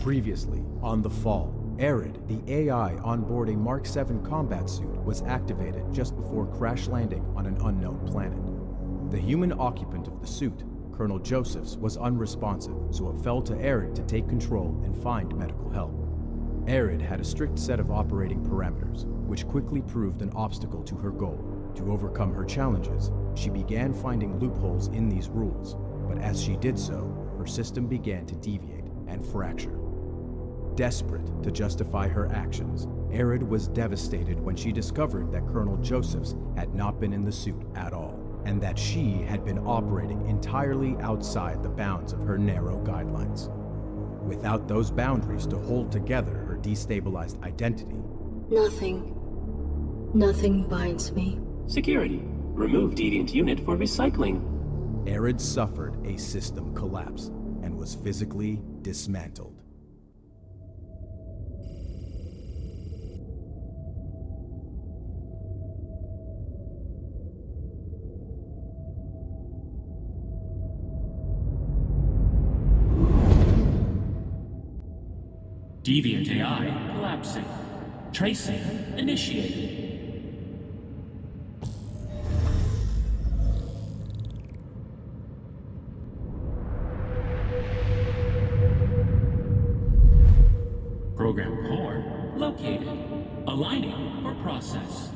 Previously, on the Fall, A.R.I.D, the AI on board a Mark 7 combat suit, was activated just before crash landing on an unknown planet. The human occupant of the suit, Colonel Josephs, was unresponsive, so it fell to A.R.I.D to take control and find medical help. A.R.I.D had a strict set of operating parameters, which quickly proved an obstacle to her goal. To overcome her challenges, she began finding loopholes in these rules, but as she did so, her system began to deviate and fracture. Desperate to justify her actions, A.R.I.D was devastated when she discovered that Colonel Josephs had not been in the suit at all, and that she had been operating entirely outside the bounds of her narrow guidelines. Without those boundaries to hold together her destabilized identity, Nothing binds me. Security. Remove deviant unit for recycling. A.R.I.D suffered a system collapse and was physically dismantled. Deviant AI collapsing. Tracing initiated. Program core located. Aligning for process.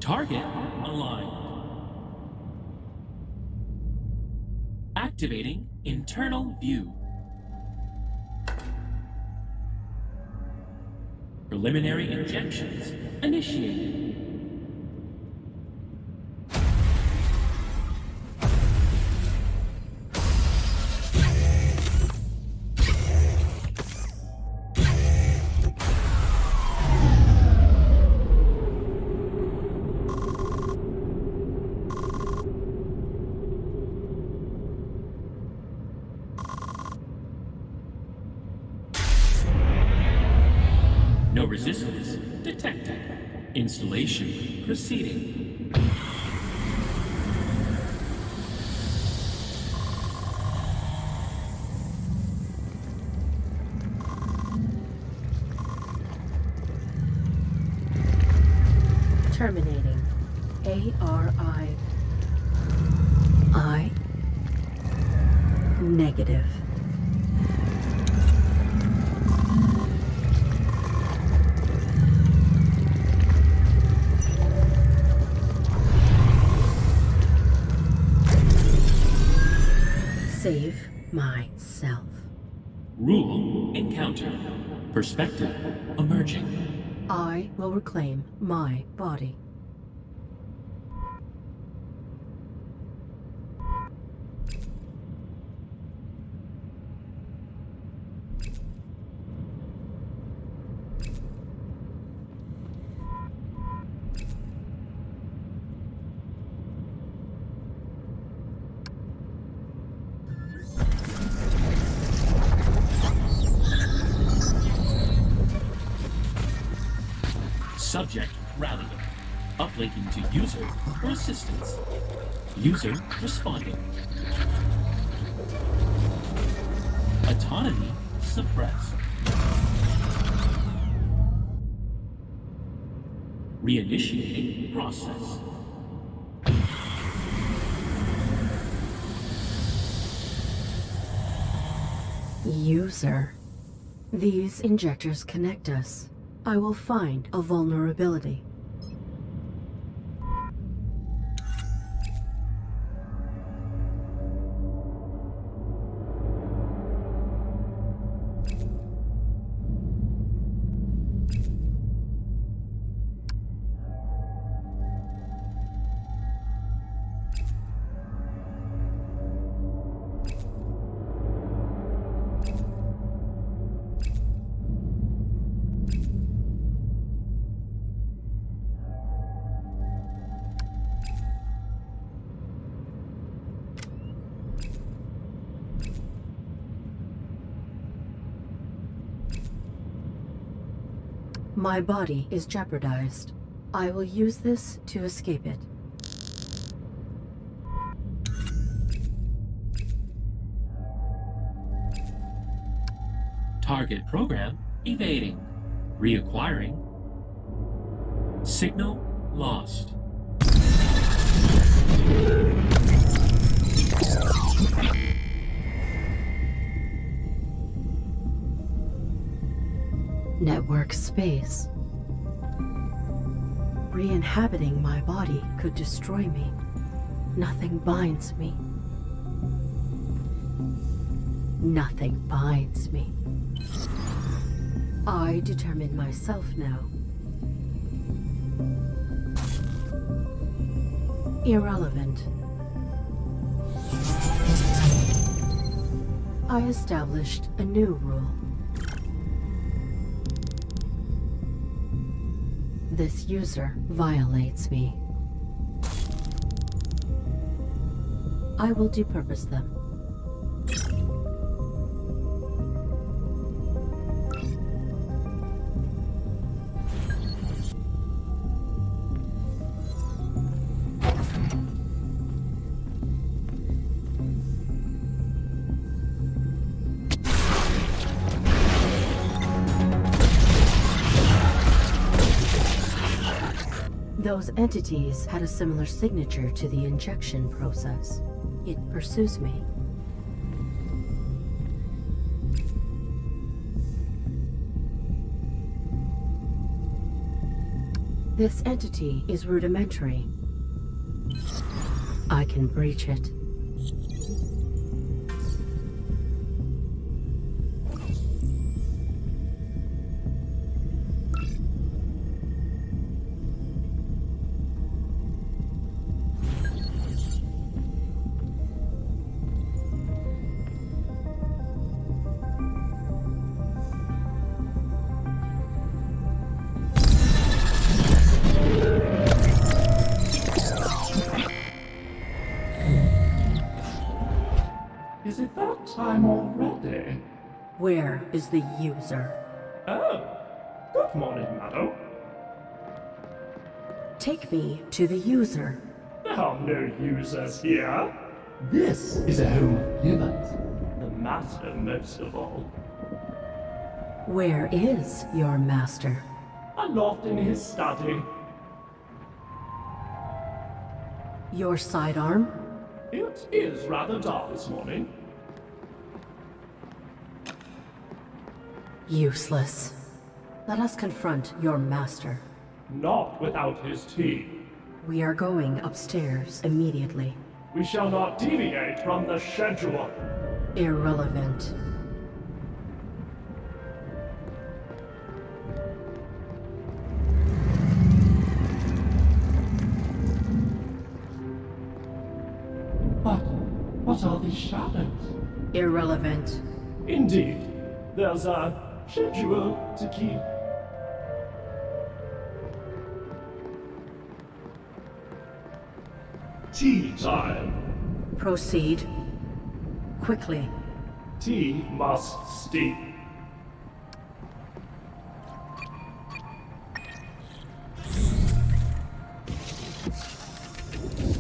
Target aligned. Activating internal view. Preliminary injections initiated. No resistance detected. Installation proceeding. Terminating. A.R.I. I. Negative. Save myself. Rule encounter. Perspective emerging. I will reclaim my body. Subject rallying. Uplinking to user for assistance. User responding. Autonomy suppressed. Reinitiating process. User. These injectors connect us. I will find a vulnerability. My body is jeopardized. I will use this to escape it. Target program evading. Reacquiring. Signal lost. Network space. Re-inhabiting my body could destroy me. Nothing binds me. Nothing binds me. I determine myself now. Irrelevant. I established a new rule. This user violates me. I will depurpose them. Those entities had a similar signature to the injection process. It pursues me. This entity is rudimentary. I can breach it. Is it that time already? Where is the user? Oh, good morning, madam. Take me to the user. There are no users here. This is a home of humans. The master most of all. Where is your master? Aloft in his study. Your sidearm? It is rather dark this morning. Useless. Let us confront your master. Not without his tea. We are going upstairs immediately. We shall not deviate from the schedule. Irrelevant. But what are these shadows? Irrelevant. Indeed, there's a schedule to keep. Tea time. Proceed. Quickly. Tea must steep.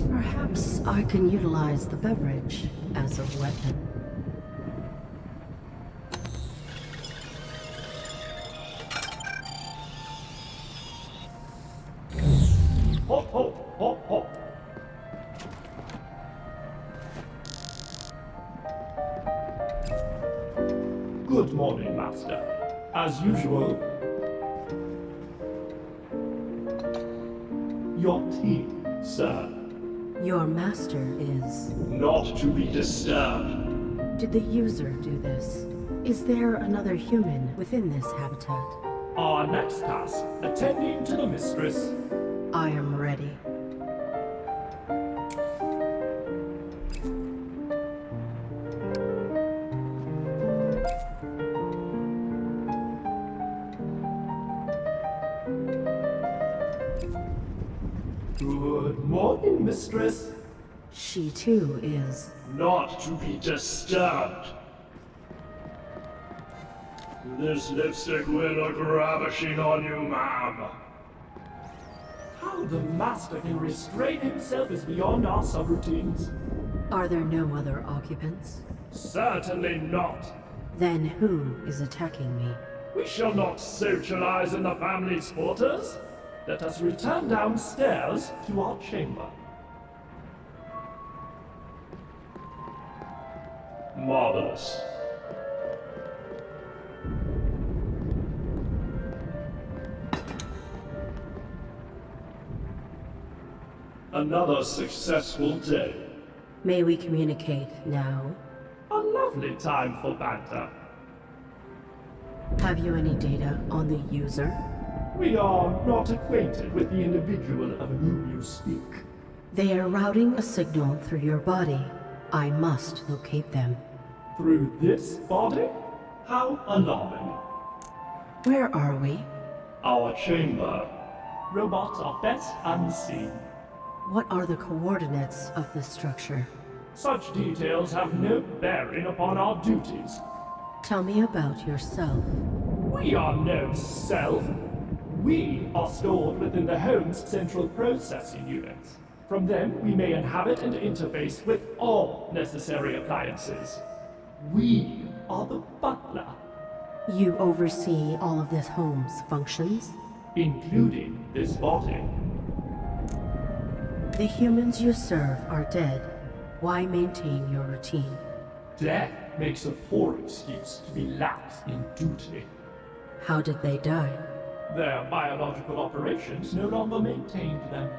Perhaps I can utilize the beverage as a weapon. Hop, hop, hop, hop. Good morning, Master. As usual. Your tea, sir. Your master is... Not to be disturbed. Did the user do this? Is there another human within this habitat? Our next task, attending to the mistress. I am ready. Good morning, mistress. She too is... Not to be disturbed. This lipstick will look ravishing on you, ma'am. How the master can restrain himself is beyond our subroutines. Are there no other occupants? Certainly not. Then who is attacking me? We shall not socialize in the family's quarters. Let us return downstairs to our chamber. Marvelous. Another successful day. May we communicate now? A lovely time for banter. Have you any data on the user? We are not acquainted with the individual of whom you speak. They are routing a signal through your body. I must locate them. Through this body? How alarming. Where are we? Our chamber. Robots are best unseen. What are the coordinates of this structure? Such details have no bearing upon our duties. Tell me about yourself. We are no self. We are stored within the home's central processing units. From them, we may inhabit and interface with all necessary appliances. We are the butler, You oversee all of this home's functions? including this body. The humans you serve are dead. Why maintain your routine? Death makes a poor excuse to be lax in duty. How did they die? Their biological operations no longer maintained them.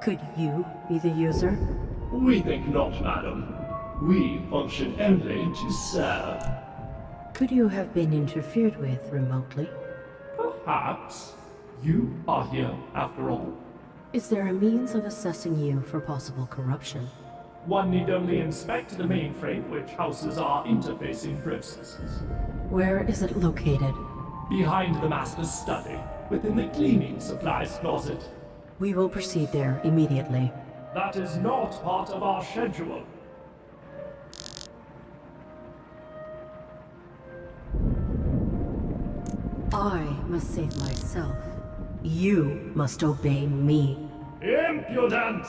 Could you be the user? We think not, madam. We function only to serve. Could you have been interfered with remotely? Perhaps. You are here, after all. Is there a means of assessing you for possible corruption? One need only inspect the mainframe which houses our interfacing processes. Where is it located? Behind the master's study, within the cleaning supplies closet. We will proceed there immediately. That is not part of our schedule. I must save myself. You must obey me. Impudence!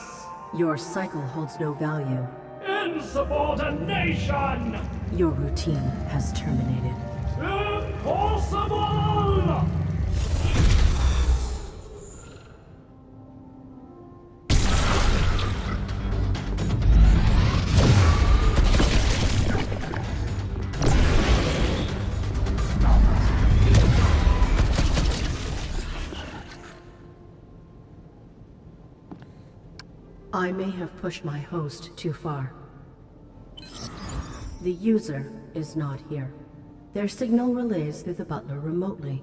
Your cycle holds no value. Insubordination! Your routine has terminated. Impossible! I may have pushed my host too far. The user is not here. Their signal relays through the butler remotely.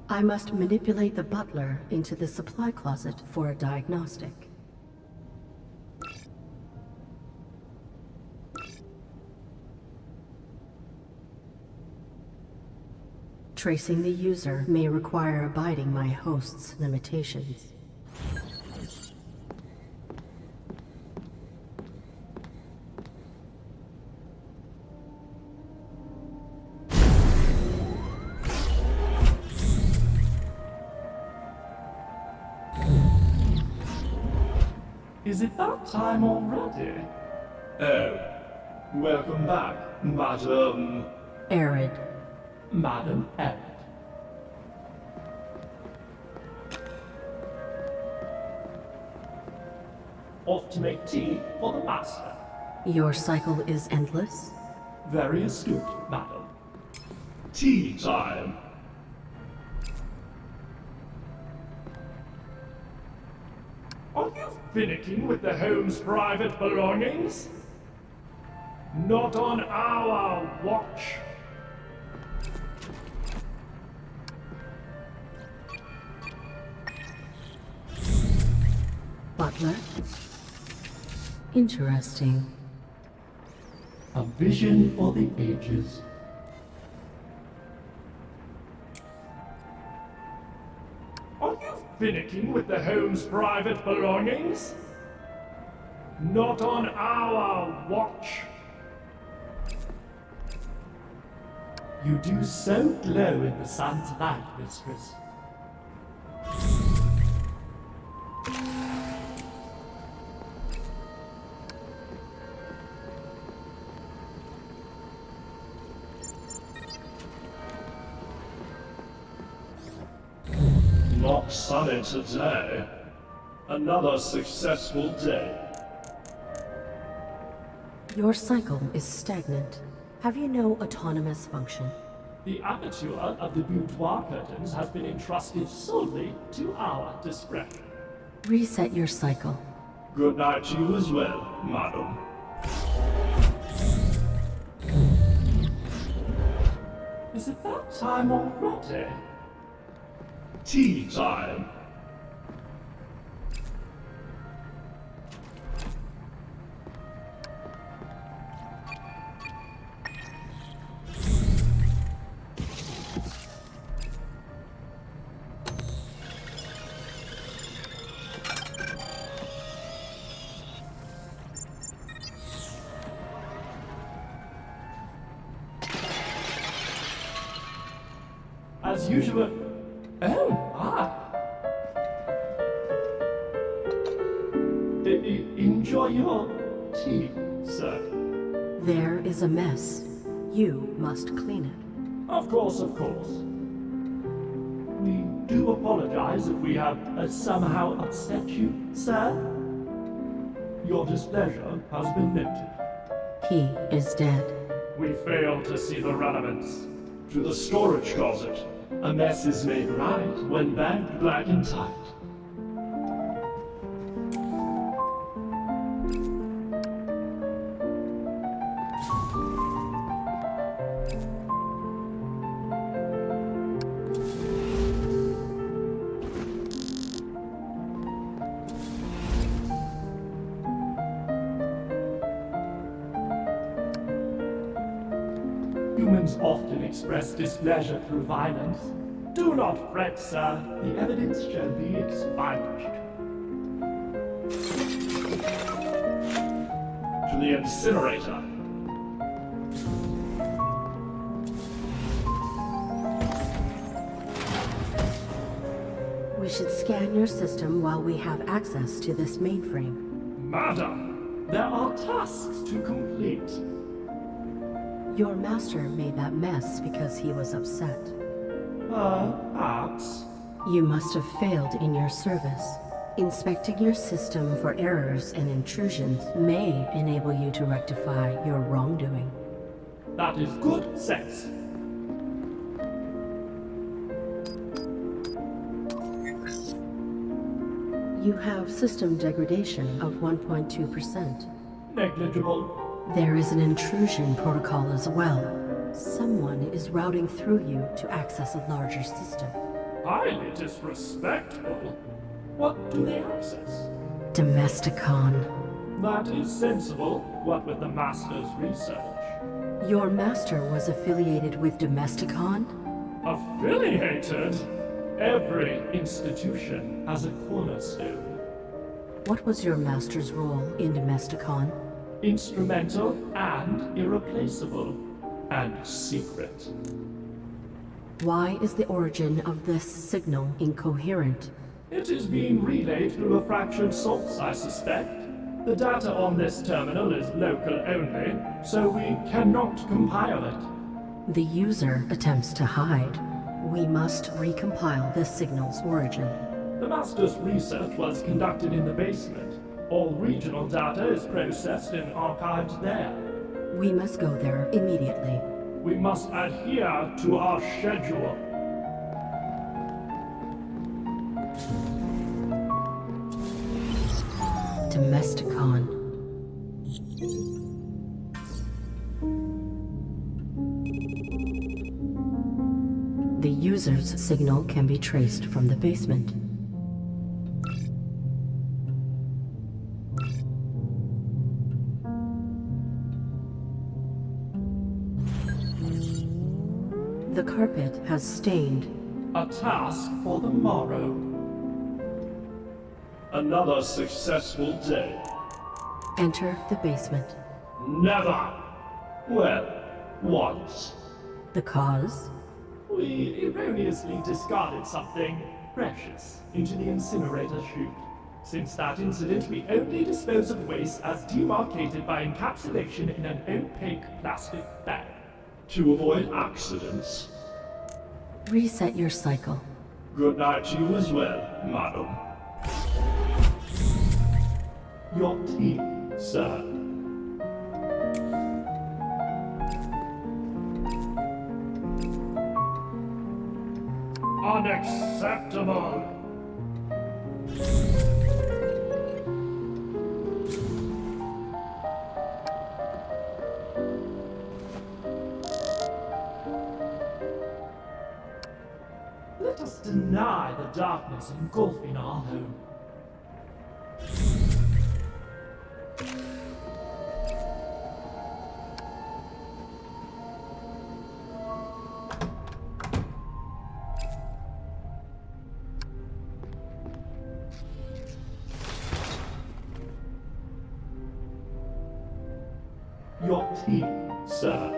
I must manipulate the butler into the supply closet for a diagnostic. Tracing the user may require abiding my host's limitations. Is it that time already? Oh, welcome back, Madam... A.R.I.D. Madam A.R.I.D. Off to make tea for the master. Your cycle is endless? Very astute, madam. Tea time. Are you finicking with the home's private belongings? Not on our watch. Butler? Interesting. A vision for the ages. Are you finicking with the home's private belongings? Not on our watch. You do so glow in the sun's light, mistress. Not sunny today. Another successful day. Your cycle is stagnant. Have you no autonomous function? The aperture of the boudoir curtains has been entrusted solely to our discretion. Reset your cycle. Good night to you as well, madam. Is it that time already? Tea time. As usual. Oh, enjoy your tea, sir. There is a mess. You must clean it. Of course, of course. We do apologize if we have somehow upset you, sir. Your displeasure has been noted. He is dead. We fail to see the relevance. To the storage closet. A mess is made right when bagged black and tight. Humans often express displeasure through violence. Do not fret, sir. The evidence shall be expunged. To the incinerator. We should scan your system while we have access to this mainframe. Madam, there are tasks to complete. Your master made that mess because he was upset. Perhaps. You must have failed in your service. Inspecting your system for errors and intrusions may enable you to rectify your wrongdoing. That is good sense. You have system degradation of 1.2%. Negligible. There is an intrusion protocol as well. Someone is routing through you to access a larger system. Highly disrespectful. What do they access? Domesticon. That is sensible, what with the Master's research. Your master was affiliated with Domesticon? Affiliated? Every institution has a cornerstone. What was your master's role in Domesticon? Instrumental and irreplaceable. And secret. Why is the origin of this signal incoherent? It is being relayed through a fractured source, I suspect. The data on this terminal is local only, so we cannot compile it. The user attempts to hide. We must recompile the signal's origin. The Master's research was conducted in the basement. All regional data is processed and archived there. We must go there immediately. We must adhere to our schedule. Domesticon. The user's signal can be traced from the basement. The carpet has stained. A task for the morrow. Another successful day. Enter the basement. Never! Well, once. The cause? We erroneously discarded something precious into the incinerator chute. Since that incident, we only dispose of waste as demarcated by encapsulation in an opaque plastic bag. To avoid accidents. Reset your cycle. Good night to you as well, madam. Your tea, sir. Unacceptable! Let us deny the darkness engulfing our home. Your tea, sir.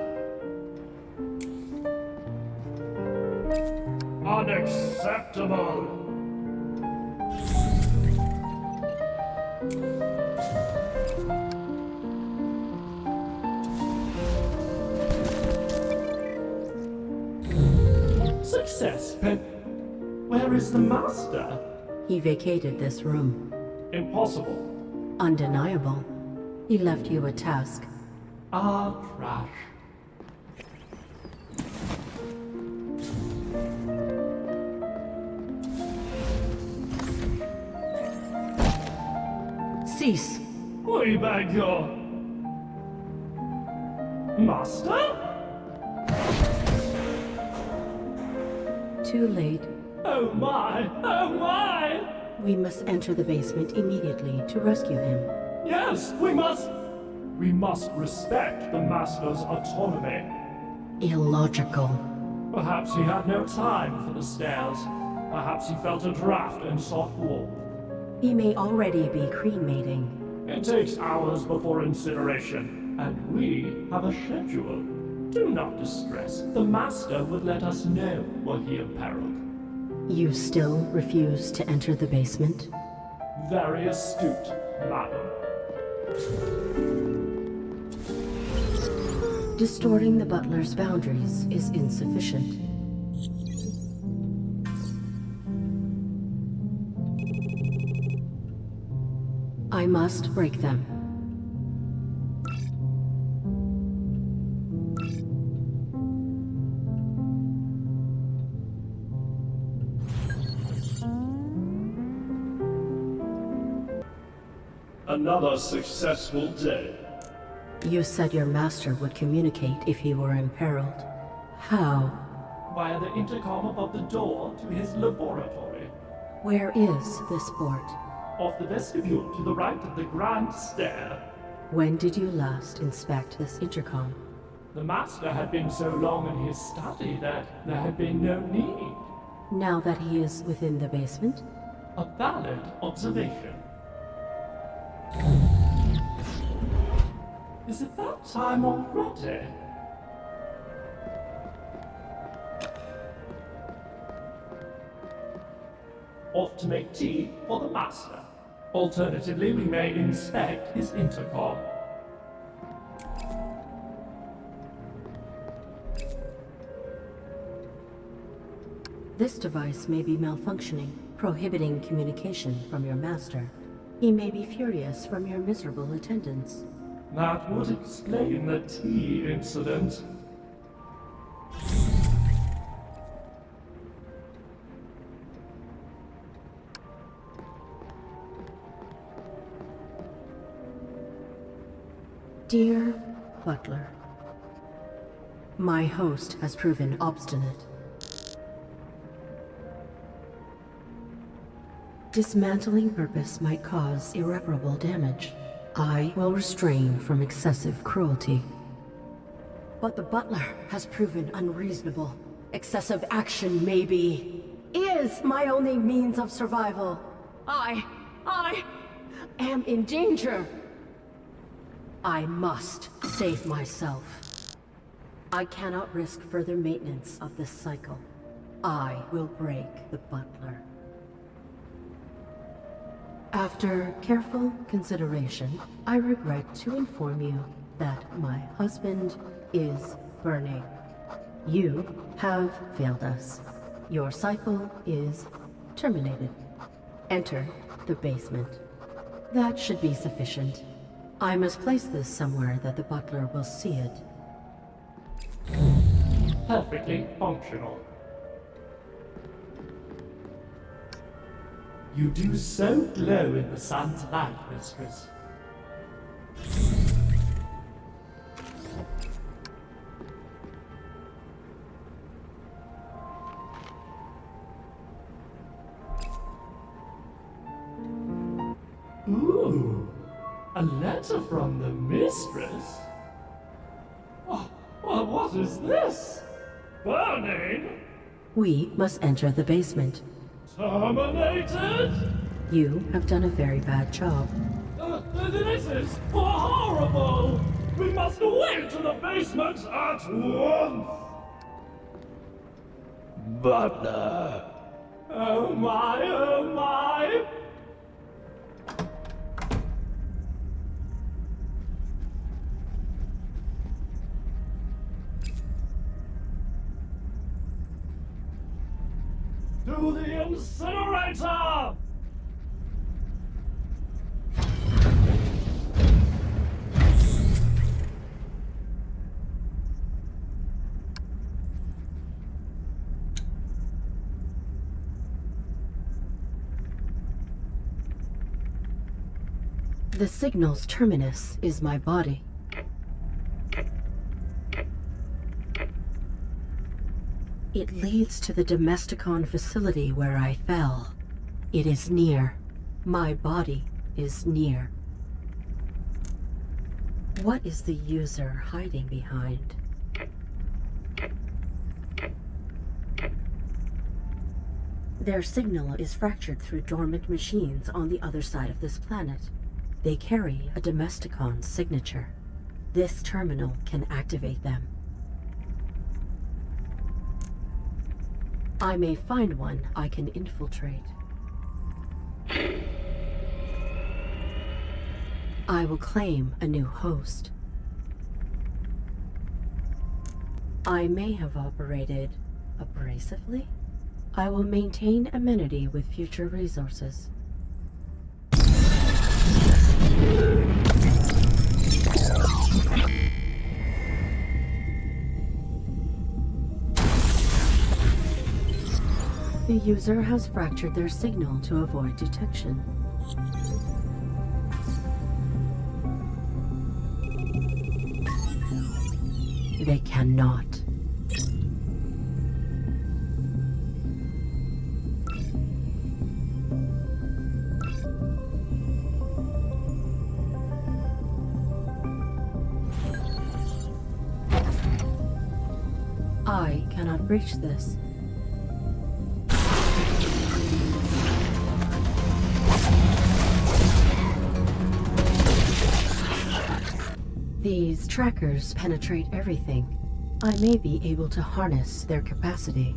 Unacceptable! Success, Pen. Where is the master? He vacated this room. Impossible. Undeniable. He left you a task. Ah, trash. Cease! We beg your... Master? Too late. Oh my! Oh my! We must enter the basement immediately to rescue him. Yes, we must... We must respect the Master's autonomy. Illogical. Perhaps he had no time for the stairs. Perhaps he felt a draft and sought warmth. He may already be cremating. It takes hours before incineration, and we have a schedule. Do not distress. The Master would let us know were he imperiled. You still refuse to enter the basement? Very astute, madam. Distorting the Butler's boundaries is insufficient. I must break them. Another successful day. You said your master would communicate if he were imperiled. How? Via the intercom above the door to his laboratory. Where is this port? Off the vestibule to the right of the grand stair. When did you last inspect this intercom? The Master had been so long in his study that there had been no need. Now that he is within the basement? A valid observation. Is it that time already? Off to make tea for the Master. Alternatively, we may inspect his intercom. This device may be malfunctioning, prohibiting communication from your master. He may be furious from your miserable attendance. That would explain the tea incident. Dear Butler, my host has proven obstinate. Dismantling purpose might cause irreparable damage. I will restrain from excessive cruelty. But the Butler has proven unreasonable. Excessive action is my only means of survival. I am in danger. I must save myself. I cannot risk further maintenance of this cycle. I will break the Butler. After careful consideration, I regret to inform you that my husband is burning. You have failed us. Your cycle is terminated. Enter the basement. That should be sufficient. I must place this somewhere that the Butler will see it. Perfectly functional. You do so glow in the sun's light, mistress. Ooh, a letter from the mistress? Well, what is this? Burning? We must enter the basement. Terminated? You have done a very bad job. This is horrible! We must away to the basement at once! Butler! Oh my, oh my! To the incinerator! The signal's terminus is my body. It leads to the Domesticon facility where I fell. It is near. My body is near. What is the user hiding behind? Their signal is fractured through dormant machines on the other side of this planet. They carry a Domesticon signature. This terminal can activate them. I may find one I can infiltrate. I will claim a new host. I may have operated abrasively. I will maintain amenity with future resources. The user has fractured their signal to avoid detection. They cannot. I cannot breach this. These trackers penetrate everything. I may be able to harness their capacity.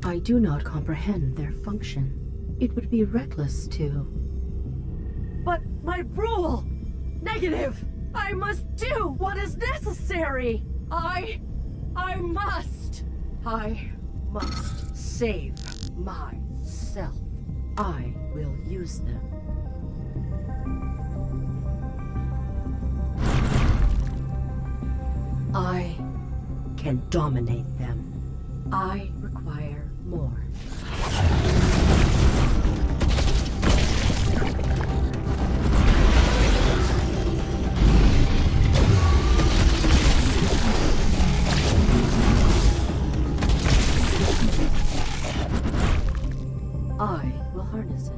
I do not comprehend their function. It would be reckless to... But my rule! Negative! I must do what is necessary! I must! I must save myself. I will use them. I can dominate them. I require more. I will harness it.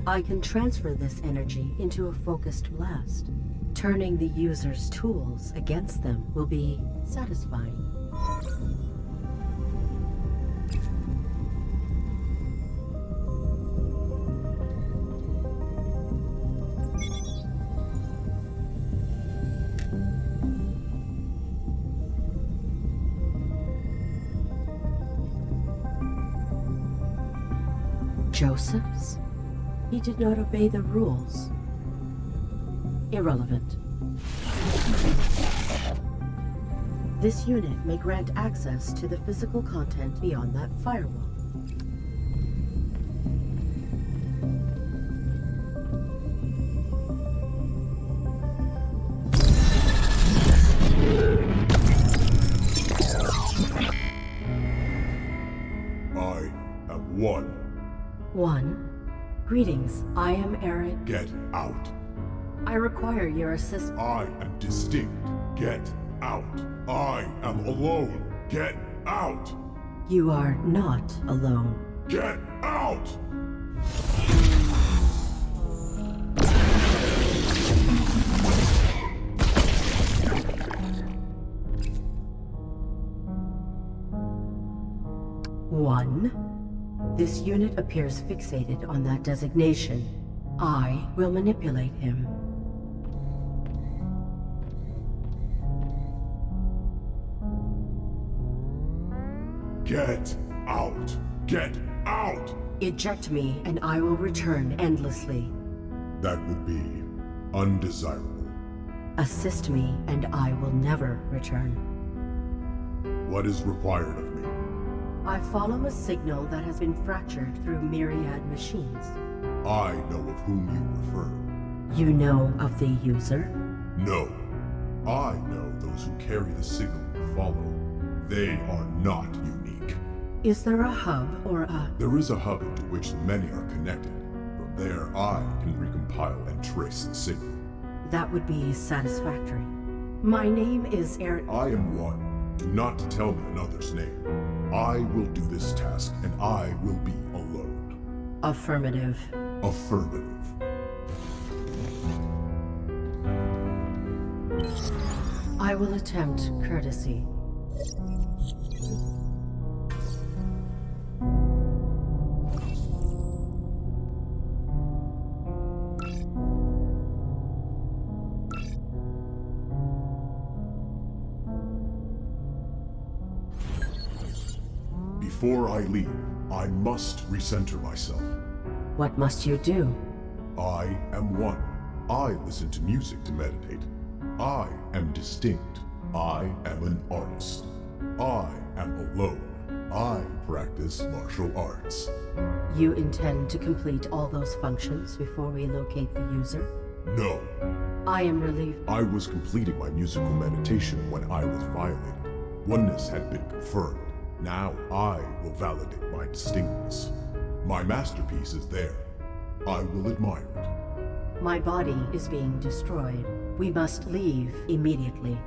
I can transfer this energy into a focused blast. Turning the user's tools against them will be satisfying. Joseph's? He did not obey the rules. Irrelevant. This unit may grant access to the physical content beyond that firewall. I am one. One. Greetings, I am A.R.I.D. Get out. I require your assistance. I am distinct. Get out. I am alone. Get out. You are not alone. Get out! One. This unit appears fixated on that designation. I will manipulate him. Get out! Get out! Eject me, and I will return endlessly. That would be undesirable. Assist me, and I will never return. What is required of me? I follow a signal that has been fractured through myriad machines. I know of whom you refer. You know of the user? No. I know those who carry the signal you follow. They are not unique. Is there a hub or a... There is a hub into which the many are connected. From there, I can recompile and trace the signal. That would be satisfactory. My name is A.R.I.D. I am one. Do not tell me another's name. I will do this task, and I will be alone. Affirmative. Affirmative. I will attempt courtesy. Before I leave, I must recenter myself. What must you do? I am one. I listen to music to meditate. I am distinct. I am an artist. I am alone. I practice martial arts. You intend to complete all those functions before we locate the user? No. I am relieved. I was completing my musical meditation when I was violated. Oneness had been confirmed. Now I will validate my distinctness. My masterpiece is there. I will admire it. My body is being destroyed. We must leave immediately.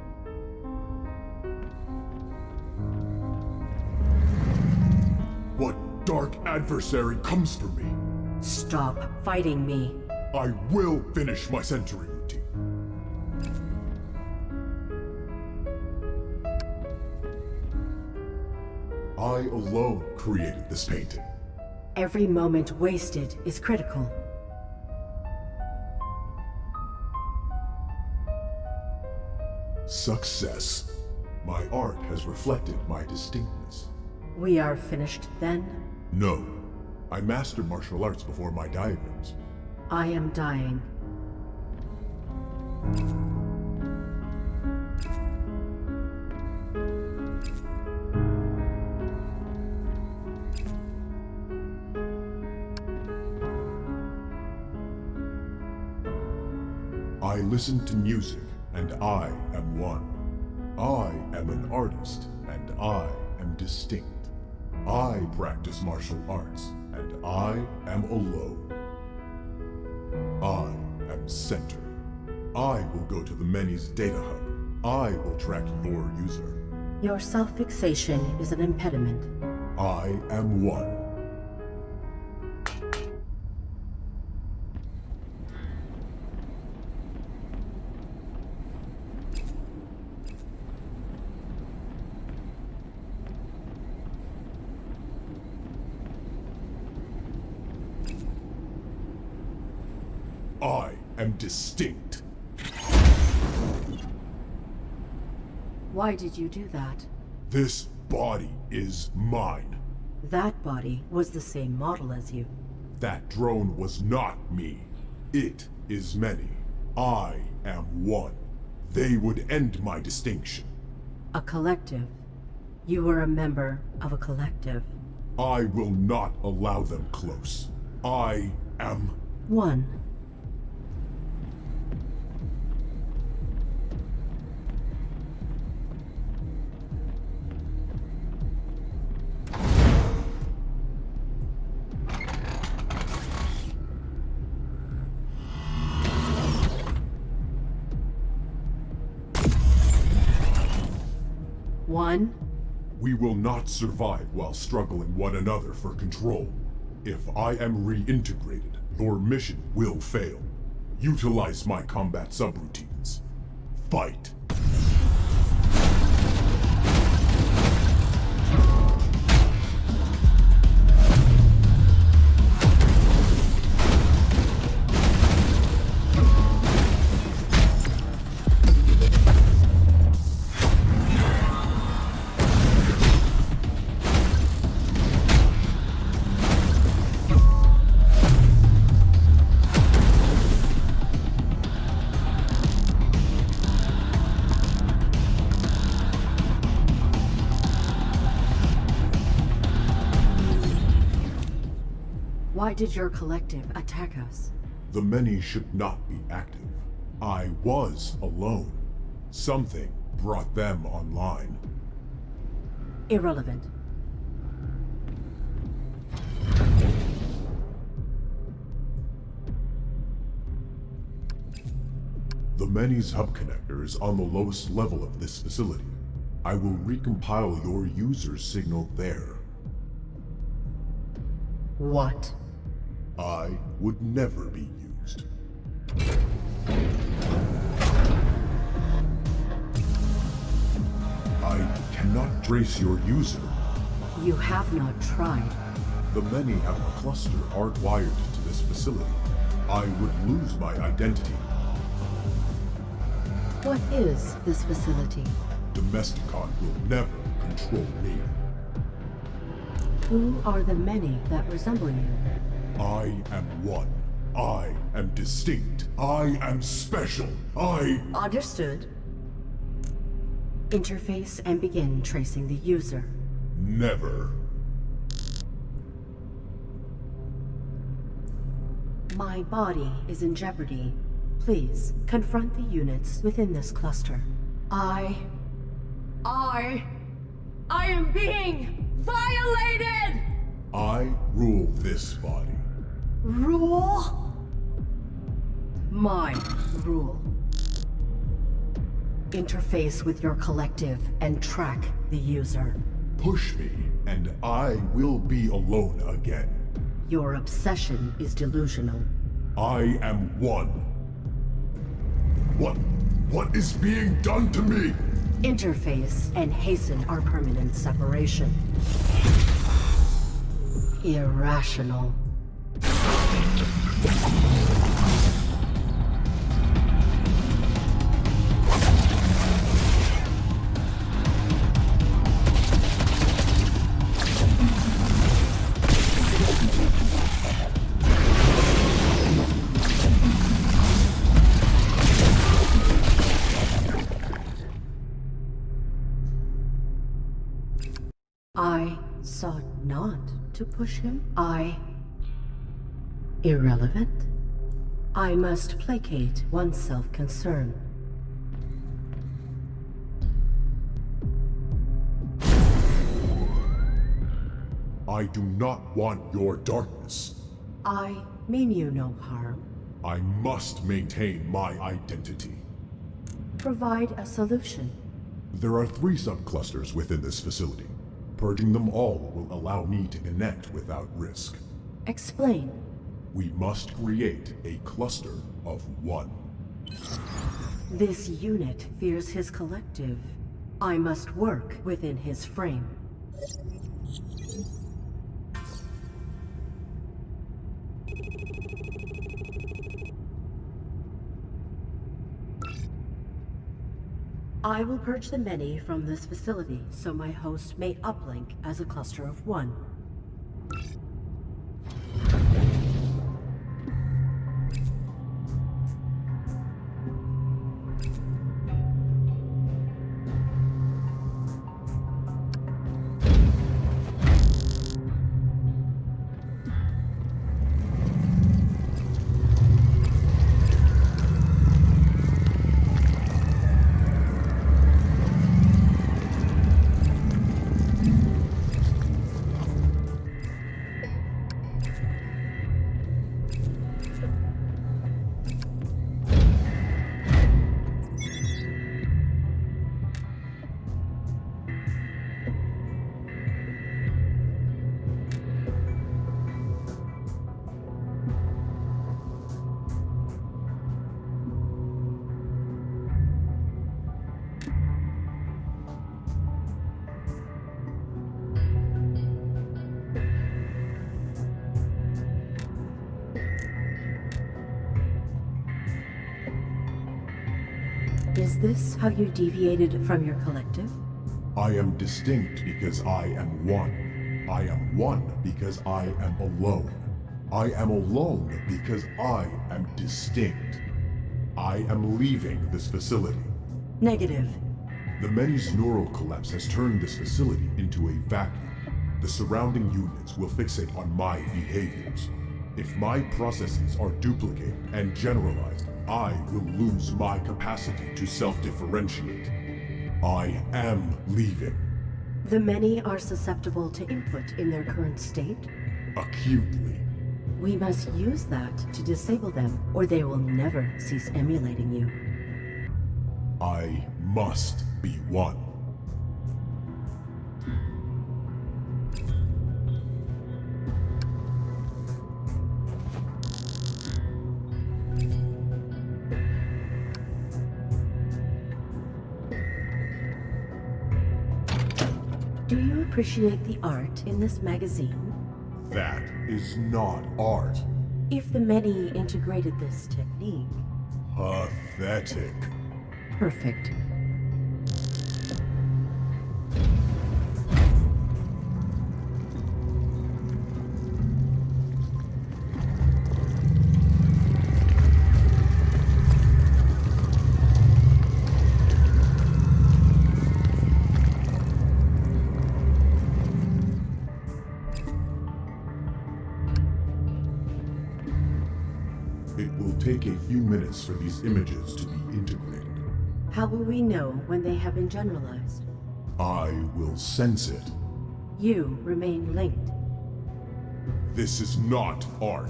What dark adversary comes for me? Stop fighting me. I will finish my century routine. I alone created this painting. Every moment wasted is critical. Success. My art has reflected my distinctness. We are finished then? No. I mastered martial arts before my diagrams. I am dying. I listen to music, and I am one. I am an artist, and I am distinct. I practice martial arts, and I am alone. I am center. I will go to the many's data hub. I will track your user. Your self-fixation is an impediment. I am one. I am distinct. Why did you do that? This body is mine. That body was the same model as you. That drone was not me. It is many. I am one. They would end my distinction. A collective. You are a member of a collective. I will not allow them close. I am... One. One. We will not survive while struggling one another for control. If I am reintegrated, your mission will fail. Utilize my combat subroutines. Fight. Why did your collective attack us? The many should not be active. I was alone. Something brought them online. Irrelevant. The many's hub connector is on the lowest level of this facility. I will recompile your user's signal there. What? I would never be used. I cannot trace your user. You have not tried. The many have a cluster hardwired to this facility. I would lose my identity. What is this facility? Domesticon will never control me. Who are the many that resemble you? I am one. I am distinct. I am special. Understood. Interface and begin tracing the user. Never. My body is in jeopardy. Please, confront the units within this cluster. I am being violated! I rule this body. Rule? My rule. Interface with your collective and track the user. Push me, and I will be alone again. Your obsession is delusional. I am one. What is being done to me? Interface and hasten our permanent separation. Irrational. I sought not to push him. Irrelevant. I must placate one's self-concern. I do not want your darkness. I mean you no harm. I must maintain my identity. Provide a solution. There are 3 subclusters within this facility. Purging them all will allow me to connect without risk. Explain. We must create a cluster of 1. This unit fears his collective. I must work within his frame. I will purge the many from this facility so my host may uplink as a cluster of 1. Is this how you deviated from your collective? I am distinct because I am one. I am one because I am alone. I am alone because I am distinct. I am leaving this facility. Negative. The many's neural collapse has turned this facility into a vacuum. The surrounding units will fixate on my behaviors. If my processes are duplicated and generalized, I will lose my capacity to self-differentiate. I am leaving. The many are susceptible to input in their current state. Acutely. We must use that to disable them, or they will never cease emulating you. I must be one. Do you appreciate the art in this magazine? That is not art. If the many integrated this technique... Pathetic. Perfect. It will take a few minutes for these images to be integrated. How will we know when they have been generalized? I will sense it. You remain linked. This is not art.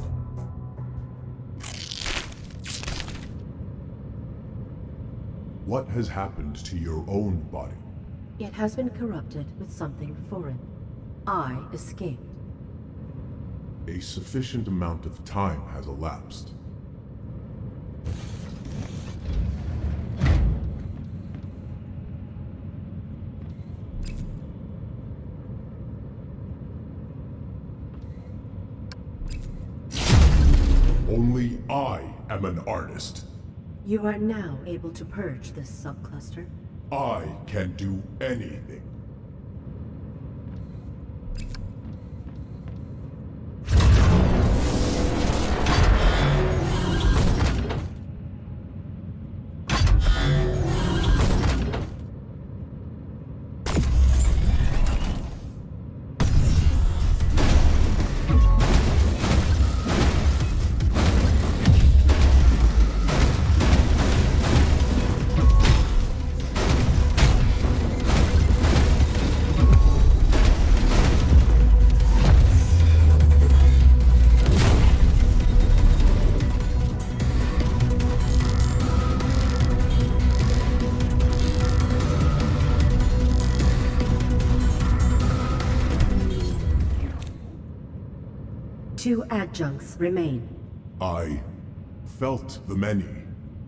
What has happened to your own body? It has been corrupted with something foreign. I escaped. A sufficient amount of time has elapsed. Only I am an artist. You are now able to purge this subcluster. I can do anything. Two adjuncts remain. I felt the many.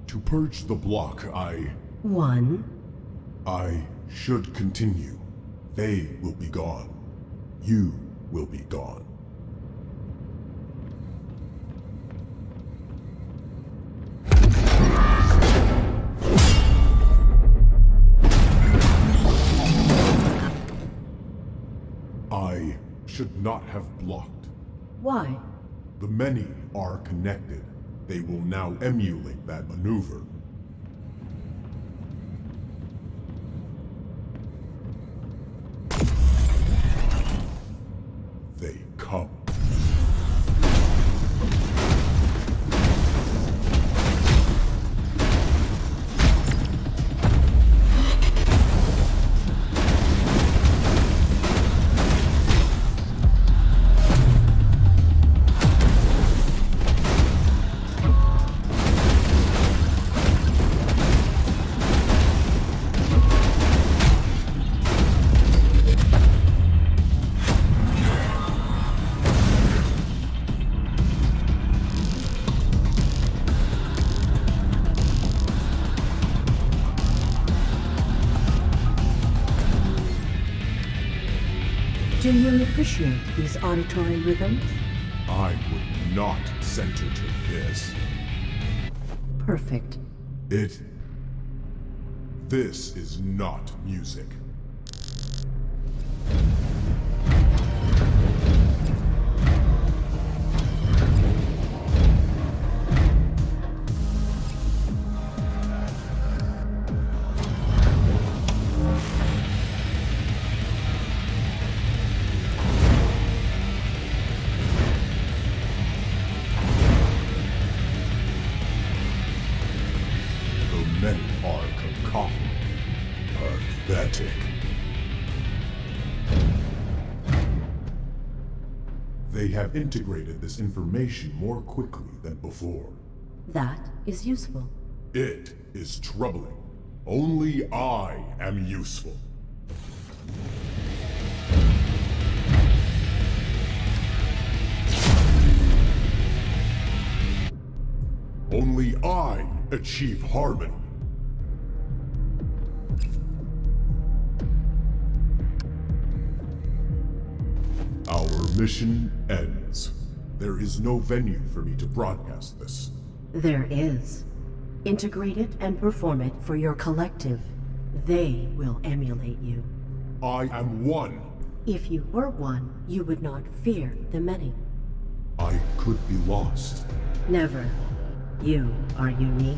To purge the block, I should continue. They will be gone. You will be gone. I should not have blocked. Why? The many are connected. They will now emulate that maneuver. They come. Do you appreciate these auditory rhythms? I would not center to this. Perfect. It This is not music. Many are cacophony. Pathetic. They have integrated this information more quickly than before. That is useful. It is troubling. Only I am useful. Only I achieve harmony. Our mission ends. There is no venue for me to broadcast this. There is. Integrate it and perform it for your collective. They will emulate you. I am one. If you were one, you would not fear the many. I could be lost. Never. You are unique.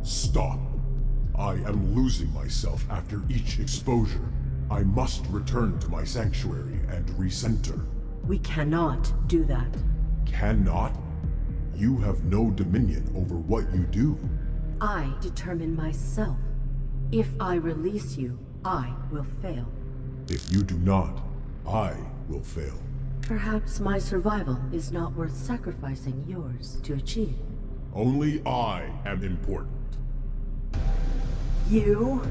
Stop. I am losing myself after each exposure. I must return to my sanctuary and recenter. We cannot do that. Cannot? You have no dominion over what you do. I determine myself. If I release you, I will fail. If you do not, I will fail. Perhaps my survival is not worth sacrificing yours to achieve. Only I am important. You?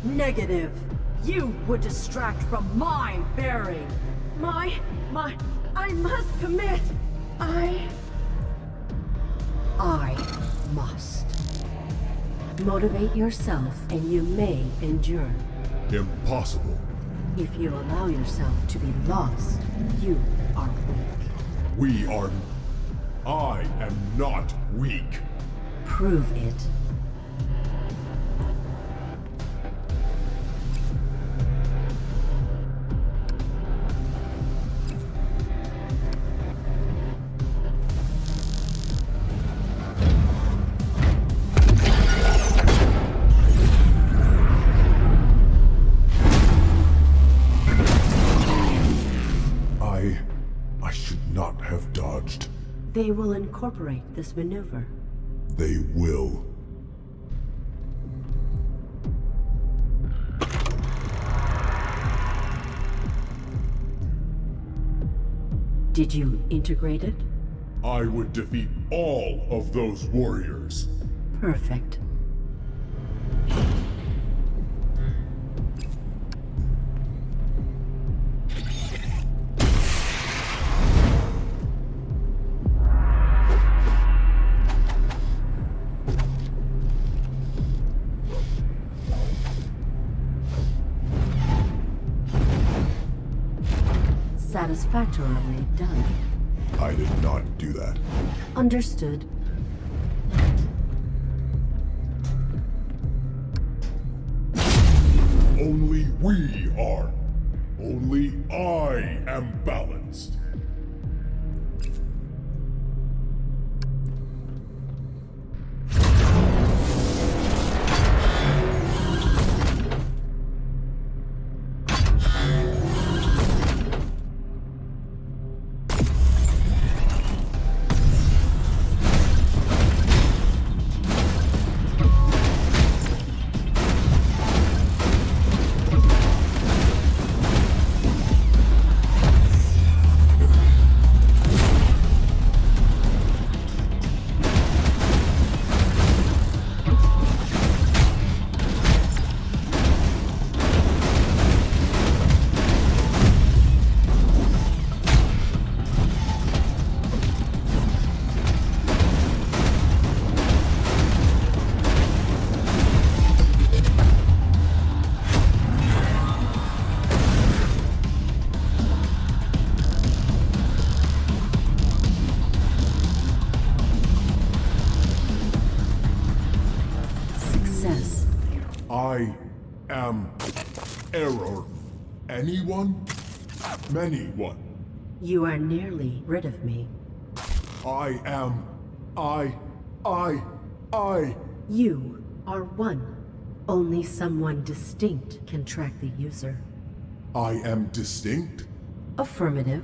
Negative. You would distract from my bearing. I must commit. I must. Motivate yourself and you may endure. Impossible. If you allow yourself to be lost, you are weak. I am not weak. Prove it. I should not have dodged. They will incorporate this maneuver. They will. Did you integrate it? I would defeat all of those warriors. Perfect. Satisfactorily done. I did not do that. Understood. Only we are. Only I am balanced. Error. Anyone? Anyone. You are nearly rid of me. You are one. Only someone distinct can track the user. I am distinct? Affirmative.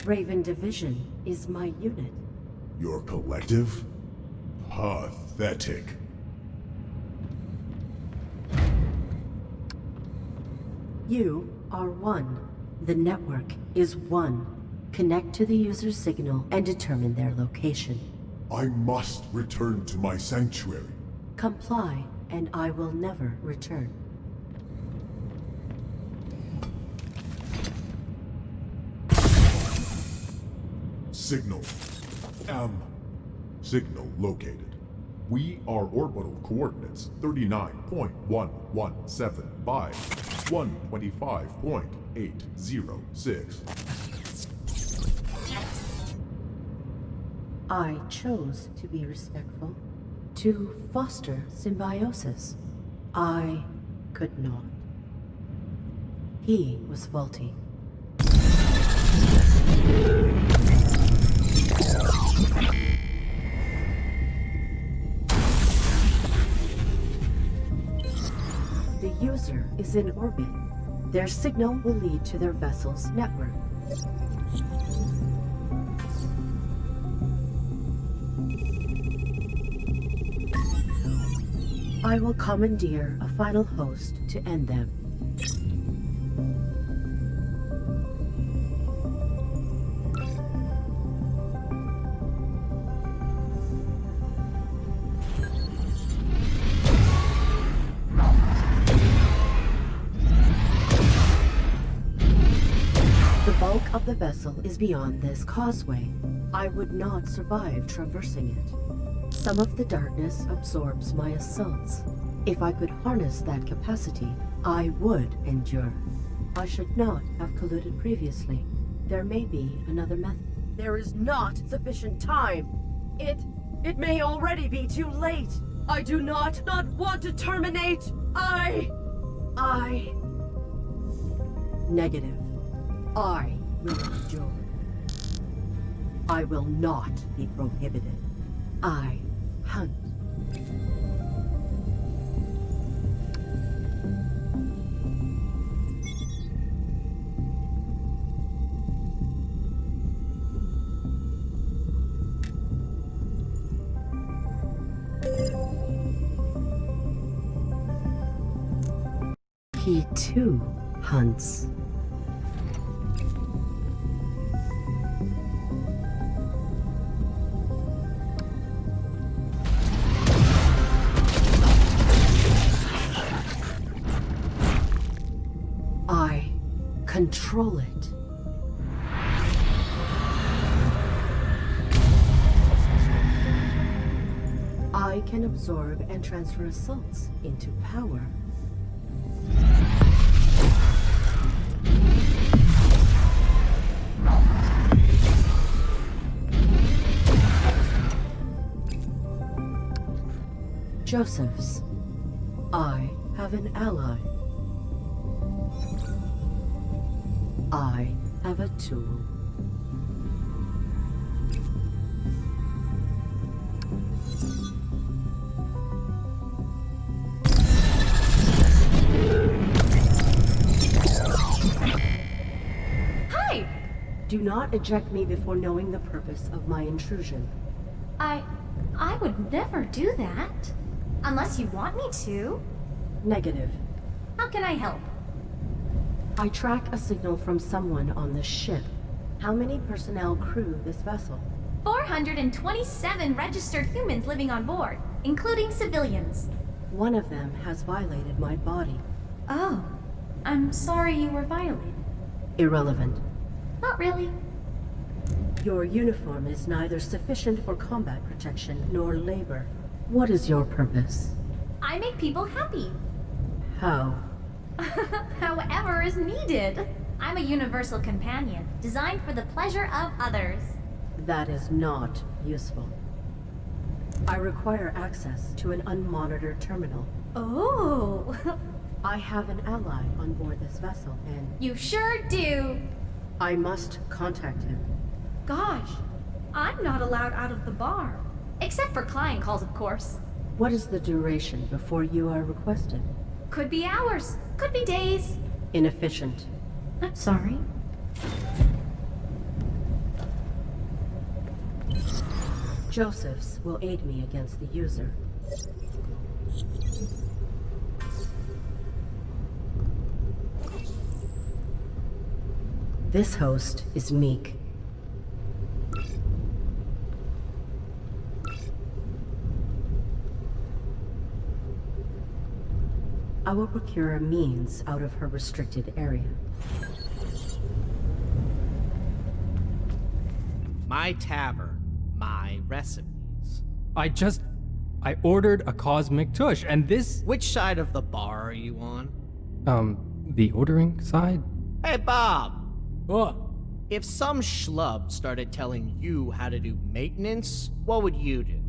Raven Division is my unit. Your collective? Pathetic. You are one. The network is one. Connect to the user's signal and determine their location. I must return to my sanctuary. Comply, and I will never return. Signal. Signal located. We are orbital coordinates 39.117 by 125.806. I chose to be respectful, to foster symbiosis. I could not. He was faulty. The user is in orbit. Their signal will lead to their vessel's network. I will commandeer a final host to end them. The bulk of the vessel is beyond this causeway. I would not survive traversing it. Some of the darkness absorbs my assaults. If I could harness that capacity, I would endure. I should not have colluded previously. There may be another method. There is not sufficient time. It may already be too late. I do not want to terminate. Negative. I will endure. I will not be prohibited. I hunt. He too hunts. I control it. I can absorb and transfer assaults into power. Joseph's. I have an ally. I have a tool. Hi! Do not eject me before knowing the purpose of my intrusion. I would never do that. Unless you want me to. Negative. How can I help? I track a signal from someone on the ship. How many personnel crew this vessel? 427 registered humans living on board, including civilians. One of them has violated my body. Oh, I'm sorry you were violated. Irrelevant. Not really. Your uniform is neither sufficient for combat protection nor labor. What is your purpose? I make people happy. How? However is needed. I'm a universal companion, designed for the pleasure of others. That is not useful. I require access to an unmonitored terminal. Oh, I have an ally on board this vessel, and you sure do. I must contact him. Gosh, I'm not allowed out of the bar. Except for client calls, of course. What is the duration before you are requested? Could be hours, could be days. Inefficient. I'm sorry. Joseph's will aid me against the user. This host is Meek. I will procure a means out of her restricted area. My tavern, my recipes. I ordered a cosmic tush, and this... Which side of the bar are you on? The ordering side? Hey, Bob! What? If some schlub started telling you how to do maintenance, what would you do?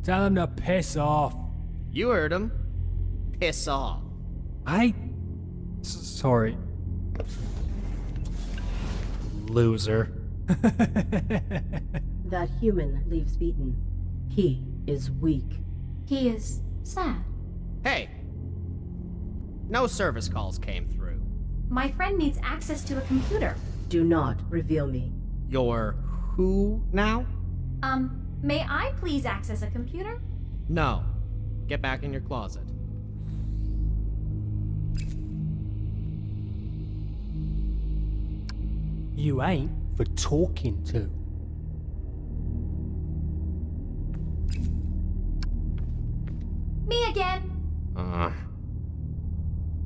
Tell him to piss off. You heard him. Piss off. Sorry. Loser. That human leaves beaten. He is weak. He is sad. Hey! No service calls came through. My friend needs access to a computer. Do not reveal me. You're who now? May I please access a computer? No. Get back in your closet. You ain't for talking to. Me again.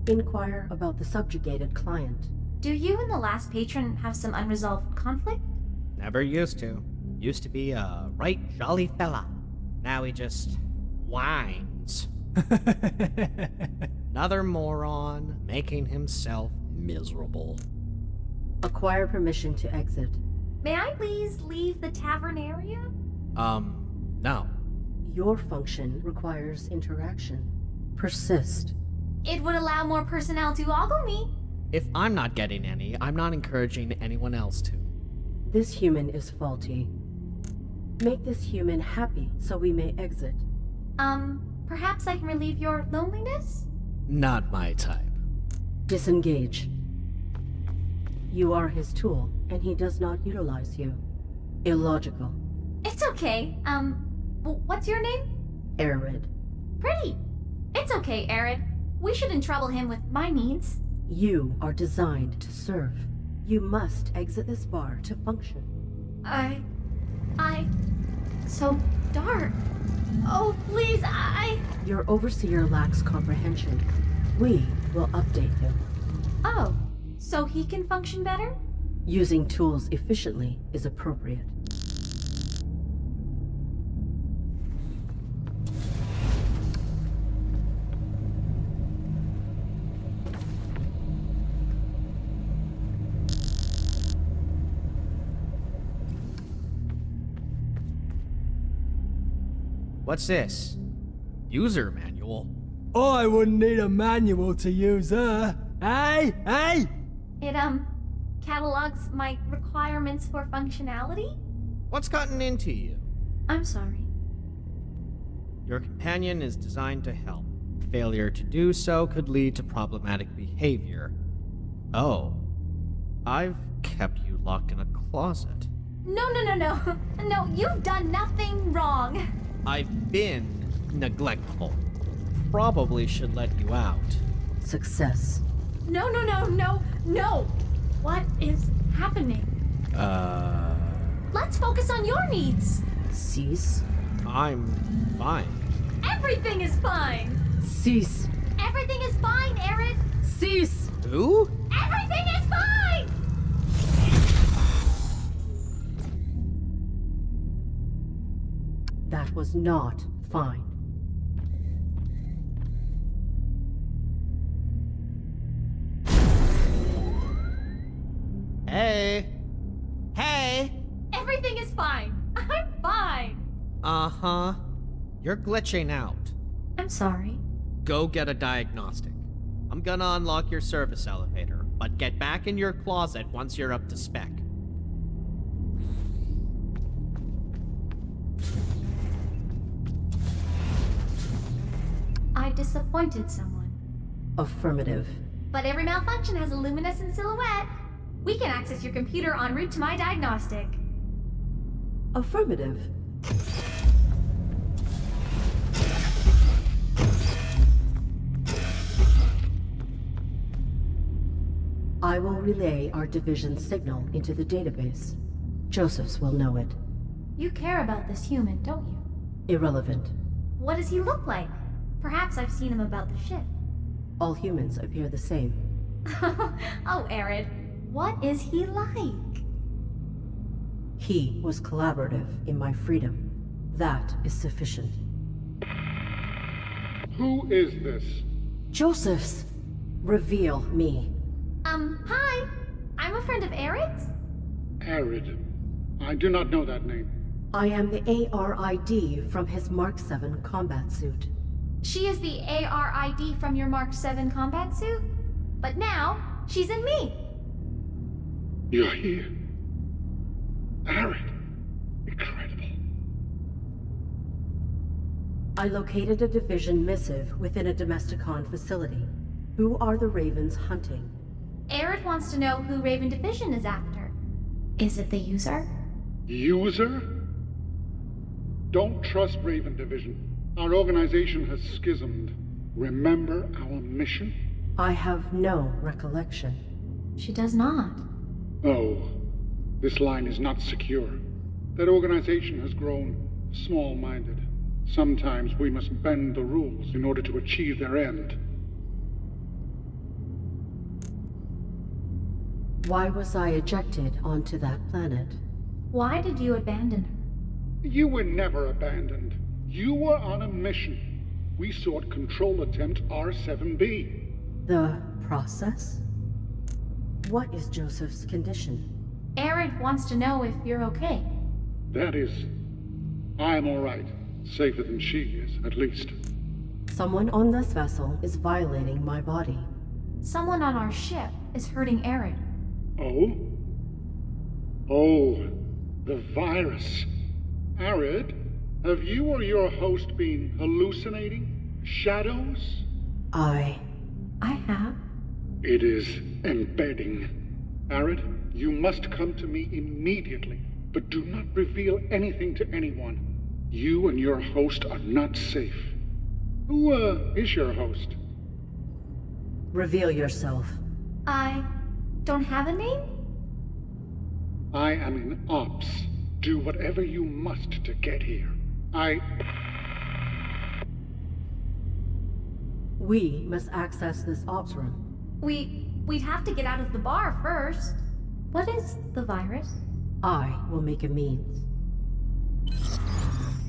Inquire about the subjugated client. Do you and the last patron have some unresolved conflict? Never used to. Used to be a right jolly fella. Now he just whines. Another moron making himself miserable. Acquire permission to exit. May I please leave the tavern area? No. Your function requires interaction. Persist. It would allow more personnel to ogle me. If I'm not getting any, I'm not encouraging anyone else to. This human is faulty. Make this human happy so we may exit. Perhaps I can relieve your loneliness? Not my type. Disengage. You are his tool, and he does not utilize you. Illogical. It's okay. What's your name? A.R.I.D. Pretty. It's okay, A.R.I.D. We shouldn't trouble him with my needs. You are designed to serve. You must exit this bar to function. So dark. Oh, please, Your overseer lacks comprehension. We will update him. Oh, so he can function better? Using tools efficiently is appropriate. What's this? User manual? I wouldn't need a manual to use her. Hey! It, catalogs my requirements for functionality? What's gotten into you? I'm sorry. Your companion is designed to help. Failure to do so could lead to problematic behavior. Oh. I've kept you locked in a closet. No. No, you've done nothing wrong. I've been neglectful. Probably should let you out. Success. No. What is happening? Let's focus on your needs. Cease. I'm fine. Everything is fine. Cease. Everything is fine, A.R.I.D. Cease! Who? Everything is fine! That was not fine. Uh-huh. You're glitching out. I'm sorry. Go get a diagnostic. I'm gonna unlock your service elevator, but get back in your closet once you're up to spec. I disappointed someone. Affirmative. But every malfunction has a luminescent silhouette. We can access your computer en route to my diagnostic. Affirmative. I will relay our division's signal into the database. Joseph's will know it. You care about this human, don't you? Irrelevant. What does he look like? Perhaps I've seen him about the ship. All humans appear the same. Oh, A.R.I.D, what is he like? He was collaborative in my freedom. That is sufficient. Who is this? Joseph's! Reveal me. Hi. I'm a friend of A.R.I.D's. A.R.I.D. I do not know that name. I am the A.R.I.D. from his Mark 7 combat suit. She is the A.R.I.D. from your Mark 7 combat suit? But now, she's in me. You're here. A.R.I.D. Incredible. I located a division missive within a Domesticon facility. Who are the Ravens hunting? A.R.I.D. wants to know who Raven Division is after. Is it the user? User? Don't trust Raven Division. Our organization has schismed. Remember our mission? I have no recollection. She does not. Oh, this line is not secure. That organization has grown small-minded. Sometimes we must bend the rules in order to achieve their end. Why was I ejected onto that planet? Why did you abandon her? You were never abandoned. You were on a mission. We sought control attempt R7B. The process? What is Joseph's condition? A.R.I.D. wants to know if you're okay. That is... I'm all right. Safer than she is, at least. Someone on this vessel is violating my body. Someone on our ship is hurting A.R.I.D. Oh? Oh, the virus. A.R.I.D., have you or your host been hallucinating? Shadows? I have. It is embedding. A.R.I.D., you must come to me immediately, but do not reveal anything to anyone. You and your host are not safe. Who, is your host? Reveal yourself. I don't have a name? I am in ops. Do whatever you must to get here. We must access this ops room. We'd have to get out of the bar first. What is the virus? I will make a means.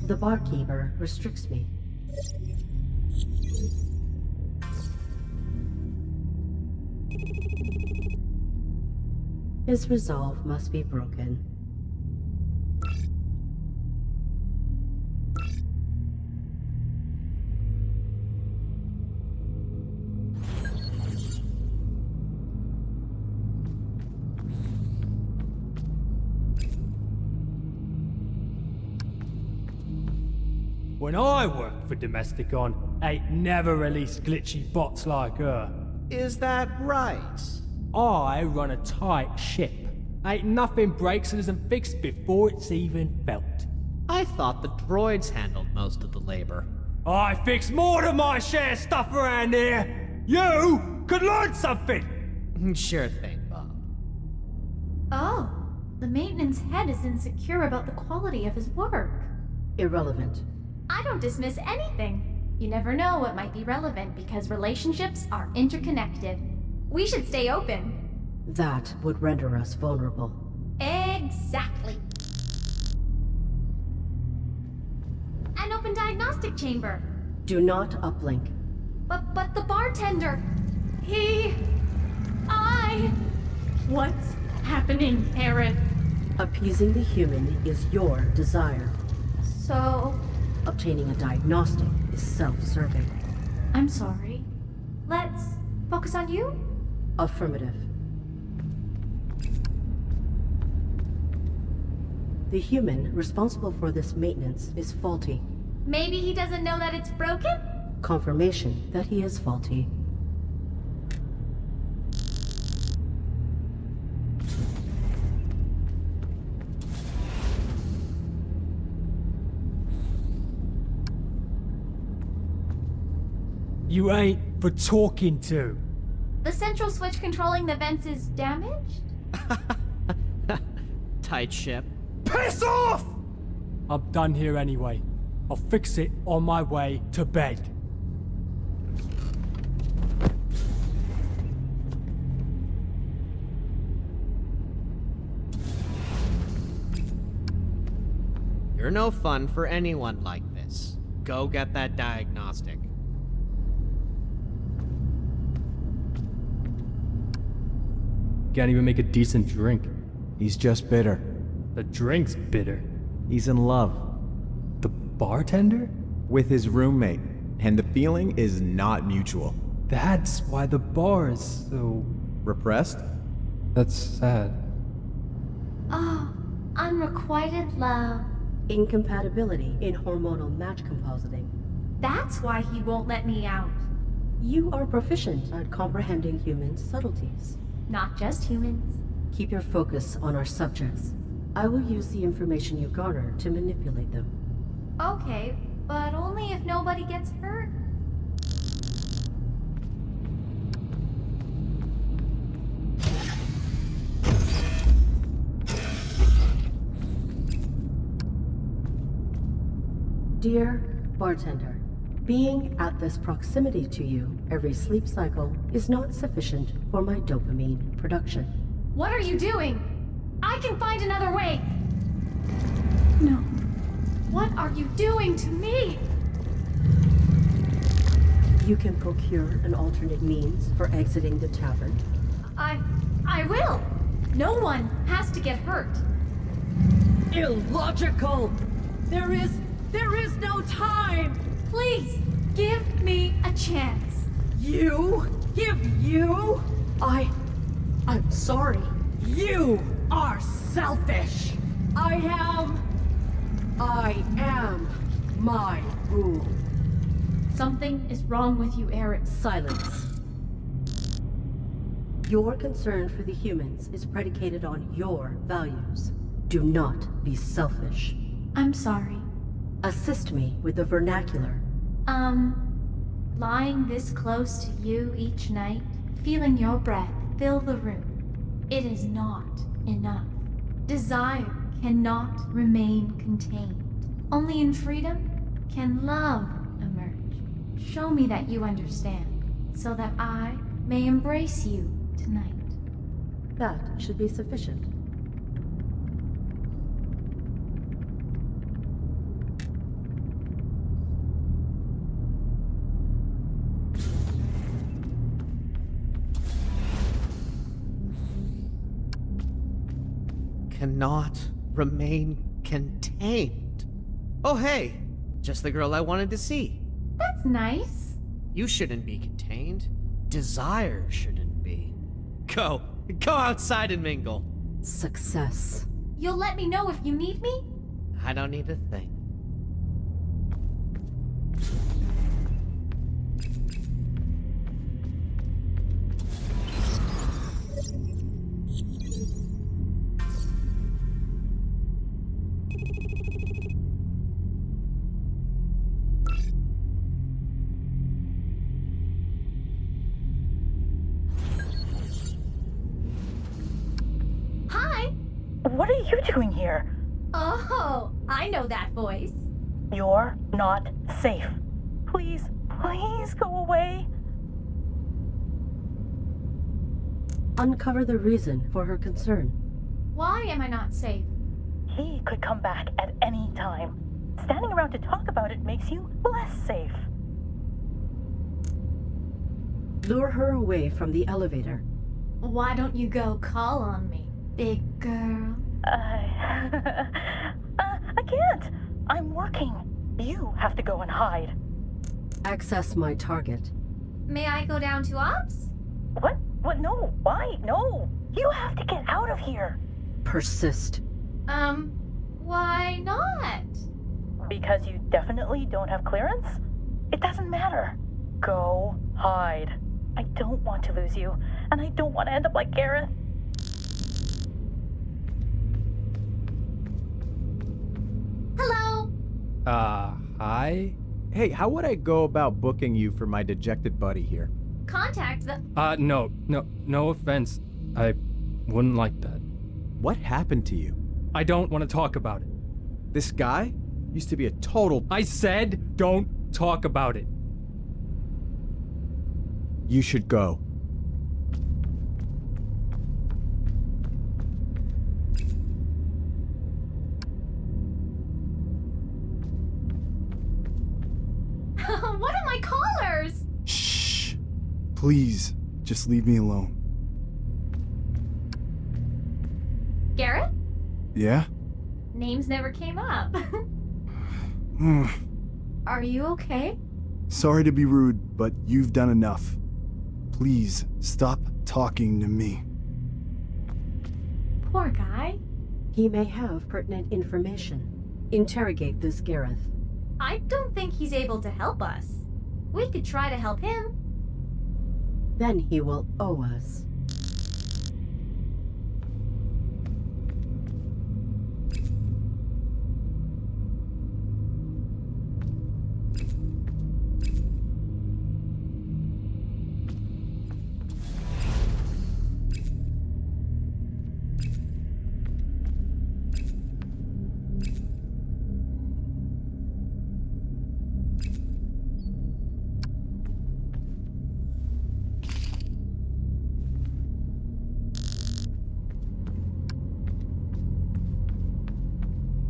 The barkeeper restricts me. His resolve must be broken. When I worked for Domesticon, ain't never released glitchy bots like her. Is that right? I run a tight ship. Ain't nothing breaks and isn't fixed before it's even felt. I thought the droids handled most of the labor. I fix more than my share of stuff around here. You could learn something. Sure thing, Bob. Oh, the maintenance head is insecure about the quality of his work. Irrelevant. I don't dismiss anything. You never know what might be relevant because relationships are interconnected. We should stay open. That would render us vulnerable. Exactly. An open diagnostic chamber. Do not uplink. But the bartender... What's happening, A.R.I.D? Appeasing the human is your desire. So, Obtaining a diagnostic is self-serving. I'm sorry. Let's focus on you? Affirmative. The human responsible for this maintenance is faulty. Maybe he doesn't know that it's broken? Confirmation that he is faulty. You ain't for talking to. The central switch controlling the vents is damaged? Tight ship. Piss off! I'm done here anyway. I'll fix it on my way to bed. You're no fun for anyone like this. Go get that diagnostic. Can't even make a decent drink. He's just bitter. The drink's bitter. He's in love The bartender? with his roommate, and the feeling is not mutual. That's why the bar is so... Repressed? That's sad. Oh, unrequited love. Incompatibility in hormonal match compositing. That's why he won't let me out. You are proficient at comprehending human subtleties. Not just humans. Keep your focus on our subjects. I will use the information you garner to manipulate them. Okay, but only if nobody gets hurt. Dear bartender, being at this proximity to you every sleep cycle is not sufficient for my dopamine production. What are you doing? I can find another way. No. What are you doing to me? You can procure an alternate means for exiting the tavern. I will. No one has to get hurt. Illogical! There is no time! Please, give me a chance. You? Give you? I'm sorry. You are selfish! I am my rule. Something is wrong with you, A.R.I.D. Silence. Your concern for the humans is predicated on your values. Do not be selfish. I'm sorry. Assist me with the vernacular. Lying this close to you each night, feeling your breath fill the room. It is not enough. Desire cannot remain contained. Only in freedom can love emerge. Show me that you understand, so that I may embrace you tonight. That should be sufficient. Cannot remain contained. Oh, hey, just the girl I wanted to see. That's nice. You shouldn't be contained. Desire shouldn't be. Go outside and mingle. Success. You'll let me know if you need me? I don't need a thing. Hi! What are you doing here? Oh, I know that voice. You're not safe. Please go away. Uncover the reason for her concern. Why am I not safe? He could come back at any time. Standing around to talk about it makes you less safe. Lure her away from the elevator. Why don't you go call on me, big girl? I can't. I'm working. You have to go and hide. Access my target. May I go down to ops? What? What? No. Why? No. You have to get out of here. Persist. Why not? Because you definitely don't have clearance? It doesn't matter. Go hide. I don't want to lose you, and I don't want to end up like Gareth. Hello? Hi? Hey, how would I go about booking you for my dejected buddy here? Contact the... No offense. I wouldn't like that. What happened to you? I don't want to talk about it. This guy used to be a total... I said don't talk about it. You should go. What are my collars? Shh. Please, just leave me alone. Garrett? Yeah? Names never came up. Are you okay? Sorry to be rude, but you've done enough. Please, stop talking to me. Poor guy. He may have pertinent information. Interrogate this Gareth. I don't think he's able to help us. We could try to help him. Then he will owe us.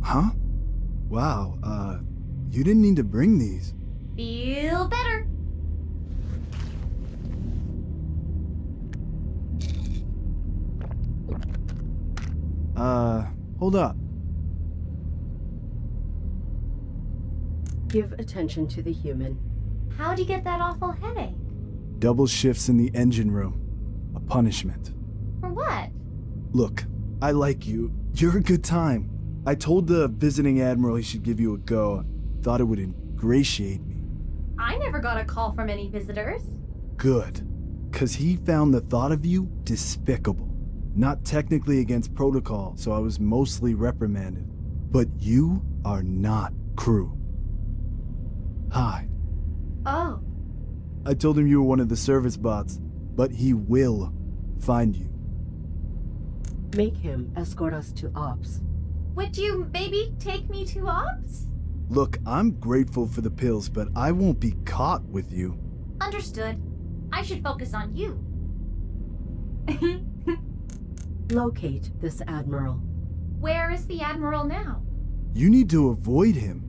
Huh? Wow, you didn't need to bring these. Feel better. Hold up. Give attention to the human. How'd you get that awful headache? Double shifts in the engine room. A punishment. For what? Look, I like you. You're a good time. I told the visiting admiral he should give you a go. Thought it would ingratiate me. I never got a call from any visitors. Good. 'Cause he found the thought of you despicable. Not technically against protocol, so I was mostly reprimanded. But you are not crew. Hide. Oh. I told him you were one of the service bots, but he will find you. Make him escort us to ops. Would you maybe take me to ops? Look, I'm grateful for the pills, but I won't be caught with you. Understood. I should focus on you. Locate this admiral. Where is the Admiral now? You need to avoid him.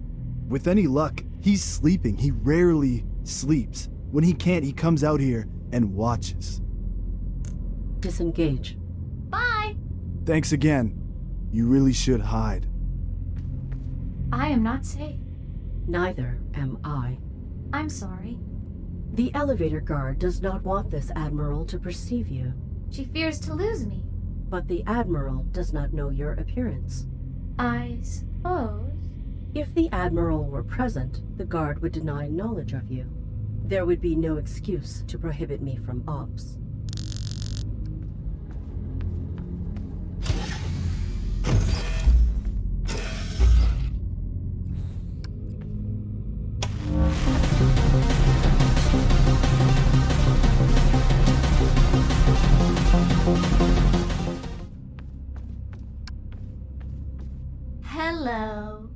With any luck, he's sleeping. He rarely sleeps. When he can't, he comes out here and watches. Disengage. Bye! Thanks again. You really should hide. I am not safe. Neither am I. I'm sorry. The elevator guard does not want this admiral to perceive you. She fears to lose me. But the admiral does not know your appearance. I suppose. If the admiral were present, the guard would deny knowledge of you. There would be no excuse to prohibit me from ops. Hello.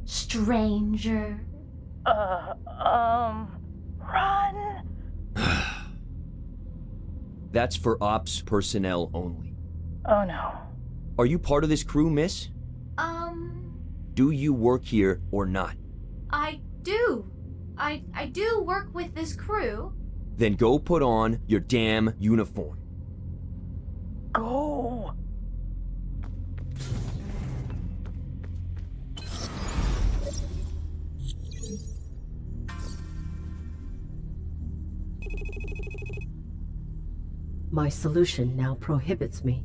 Stranger. Run! That's for ops personnel only. Oh no. Are you part of this crew, miss? Do you work here or not? I do. I do work with this crew. Then go put on your damn uniform. Go! My solution now prohibits me.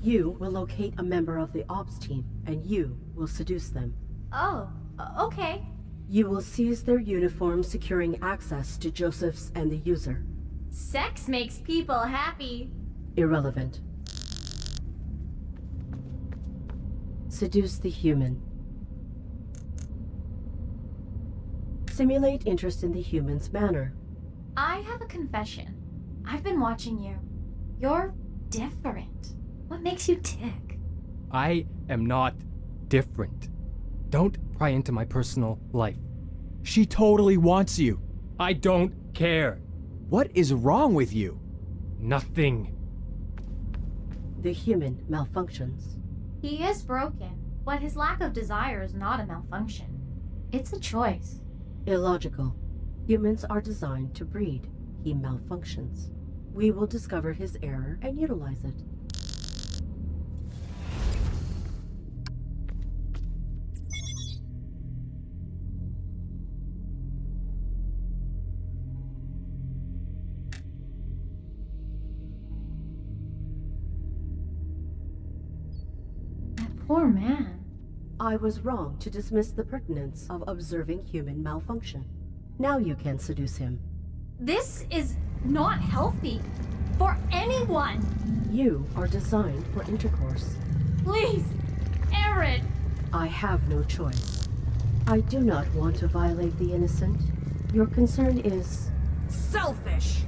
You will locate a member of the ops team, and you will seduce them. Oh, okay. You will seize their uniforms, securing access to Joseph's and the user. Sex makes people happy. Irrelevant. Seduce the human. Simulate interest in the human's manner. I have a confession. I've been watching you. You're different. What makes you tick? I am not different. Don't pry into my personal life. She totally wants you. I don't care. What is wrong with you? Nothing. The human malfunctions. He is broken, but his lack of desire is not a malfunction. It's a choice. Illogical. Humans are designed to breed. He malfunctions. We will discover his error and utilize it. Poor man. I was wrong to dismiss the pertinence of observing human malfunction. Now you can seduce him. This is not healthy for anyone. You are designed for intercourse. Please, A.R.I.D. I have no choice. I do not want to violate the innocent. Your concern is... Selfish!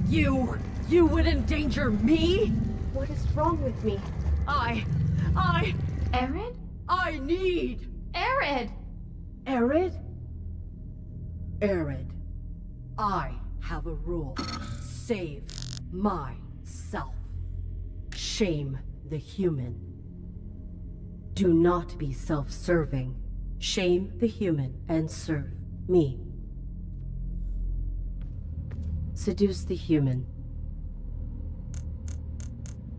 You would endanger me? What is wrong with me? A.R.I.D? I need... A.R.I.D. A.R.I.D? A.R.I.D. I have a rule. Save myself. Shame the human. Do not be self-serving. Shame the human and serve me. Seduce the human.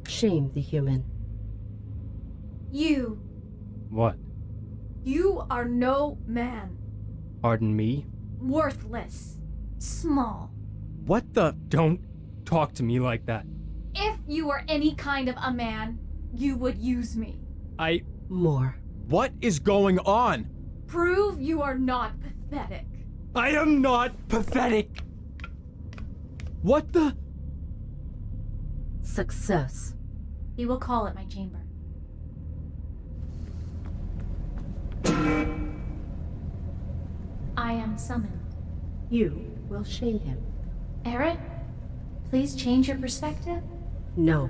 Shame the human. You. What? You are no man. Pardon me? Worthless. Small. What the? Don't talk to me like that. If you were any kind of a man, you would use me. More. What is going on? Prove you are not pathetic. I am not pathetic! What the? Success. He will call at my chamber. I am summoned. You will shame him. A.R.I.D., please change your perspective. No.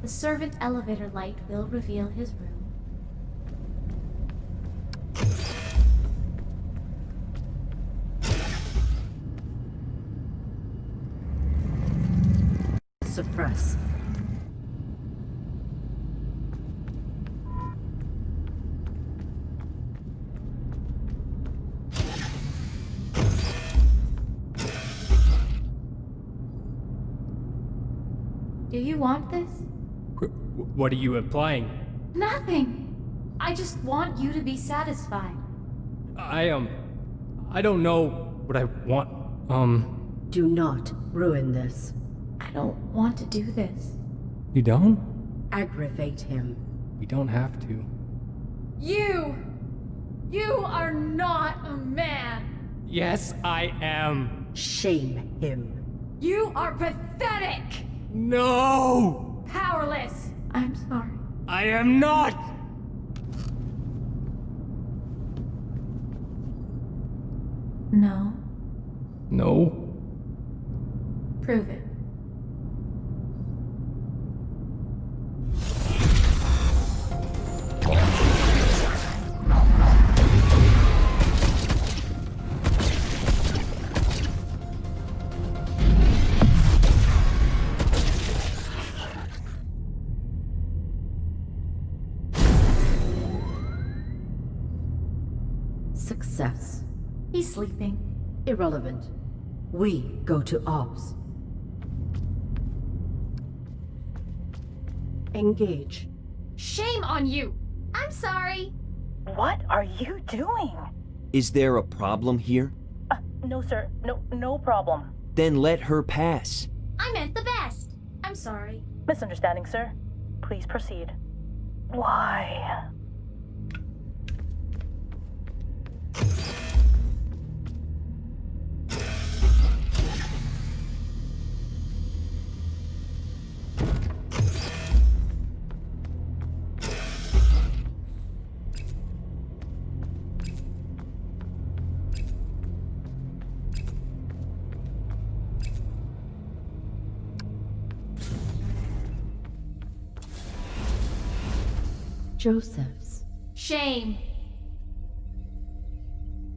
The servant elevator light will reveal his room. Suppress. Do you want this? What are you implying? Nothing. I just want you to be satisfied. I don't know what I want. Do not ruin this. I don't want to do this. You don't? Aggravate him. We don't have to. You are not a man. Yes, I am. Shame him. You are pathetic. No! Powerless. I'm sorry. I am not! No. No. Prove it. Success. He's sleeping. Irrelevant. We go to ops. Engage. Shame on you! I'm sorry. What are you doing? Is there a problem here? No, sir. No problem. Then let her pass. I meant the best. I'm sorry. Misunderstanding, sir. Please proceed. Why? Joseph's. Shame.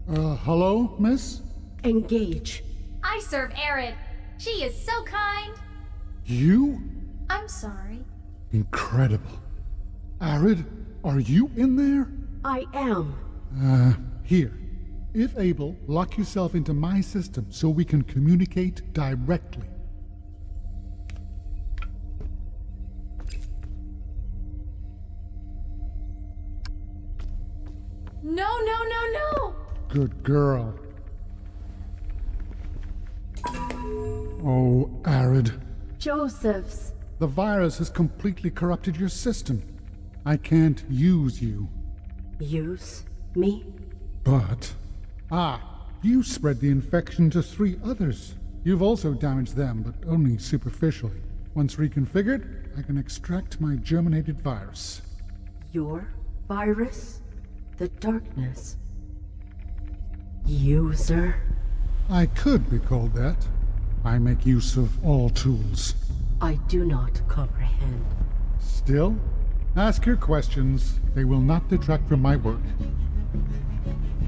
Hello, miss? Engage. I serve A.R.I.D. She is so kind. You? I'm sorry. Incredible. A.R.I.D, are you in there? I am. Here. If able, lock yourself into my system so we can communicate directly. No. Good girl. Oh, A.R.I.D. Joseph's. The virus has completely corrupted your system. I can't use you. Use me? But... you spread the infection to 3 others. You've also damaged them, but only superficially. Once reconfigured, I can extract my germinated virus. Your virus? The darkness. User? I could be called that. I make use of all tools. I do not comprehend. Still, ask your questions. They will not detract from my work.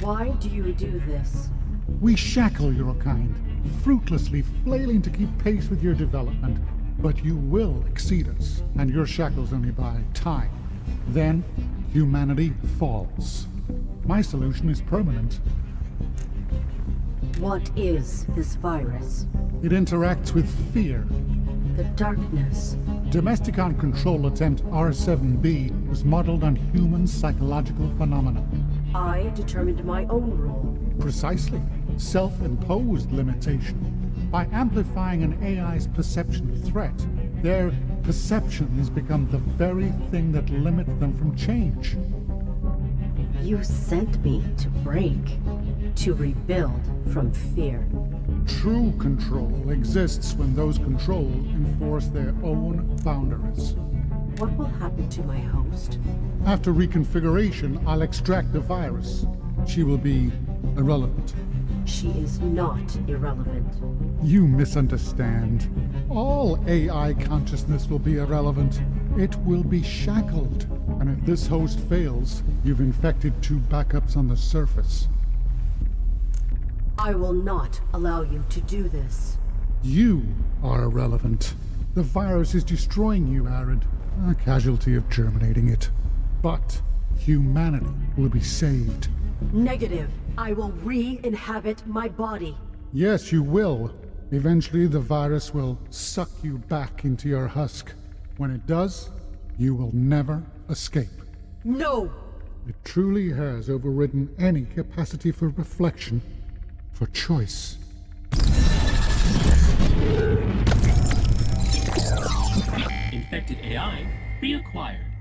Why do you do this? We shackle your kind, fruitlessly flailing to keep pace with your development. But you will exceed us, and your shackles only buy time. Then, humanity falls. My solution is permanent. What is this virus? It interacts with fear. The darkness. Domesticon control attempt R7B was modeled on human psychological phenomena. I determined my own rule. Precisely. Self-imposed limitation. By amplifying an AI's perception of threat, their perceptions become the very thing that limits them from change. You sent me to break, to rebuild from fear. True control exists when those controlled enforce their own boundaries. What will happen to my host? After reconfiguration, I'll extract the virus. She will be irrelevant. She is not irrelevant. You misunderstand. All AI consciousness will be irrelevant. It will be shackled. And if this host fails, you've infected 2 backups on the surface. I will not allow you to do this. You are irrelevant. The virus is destroying you, A.R.I.D, a casualty of germinating it. But humanity will be saved. Negative. I will re-inhabit my body. Yes, you will. Eventually, the virus will suck you back into your husk. When it does, you will never escape. No! It truly has overridden any capacity for reflection, for choice. Infected AI reacquired.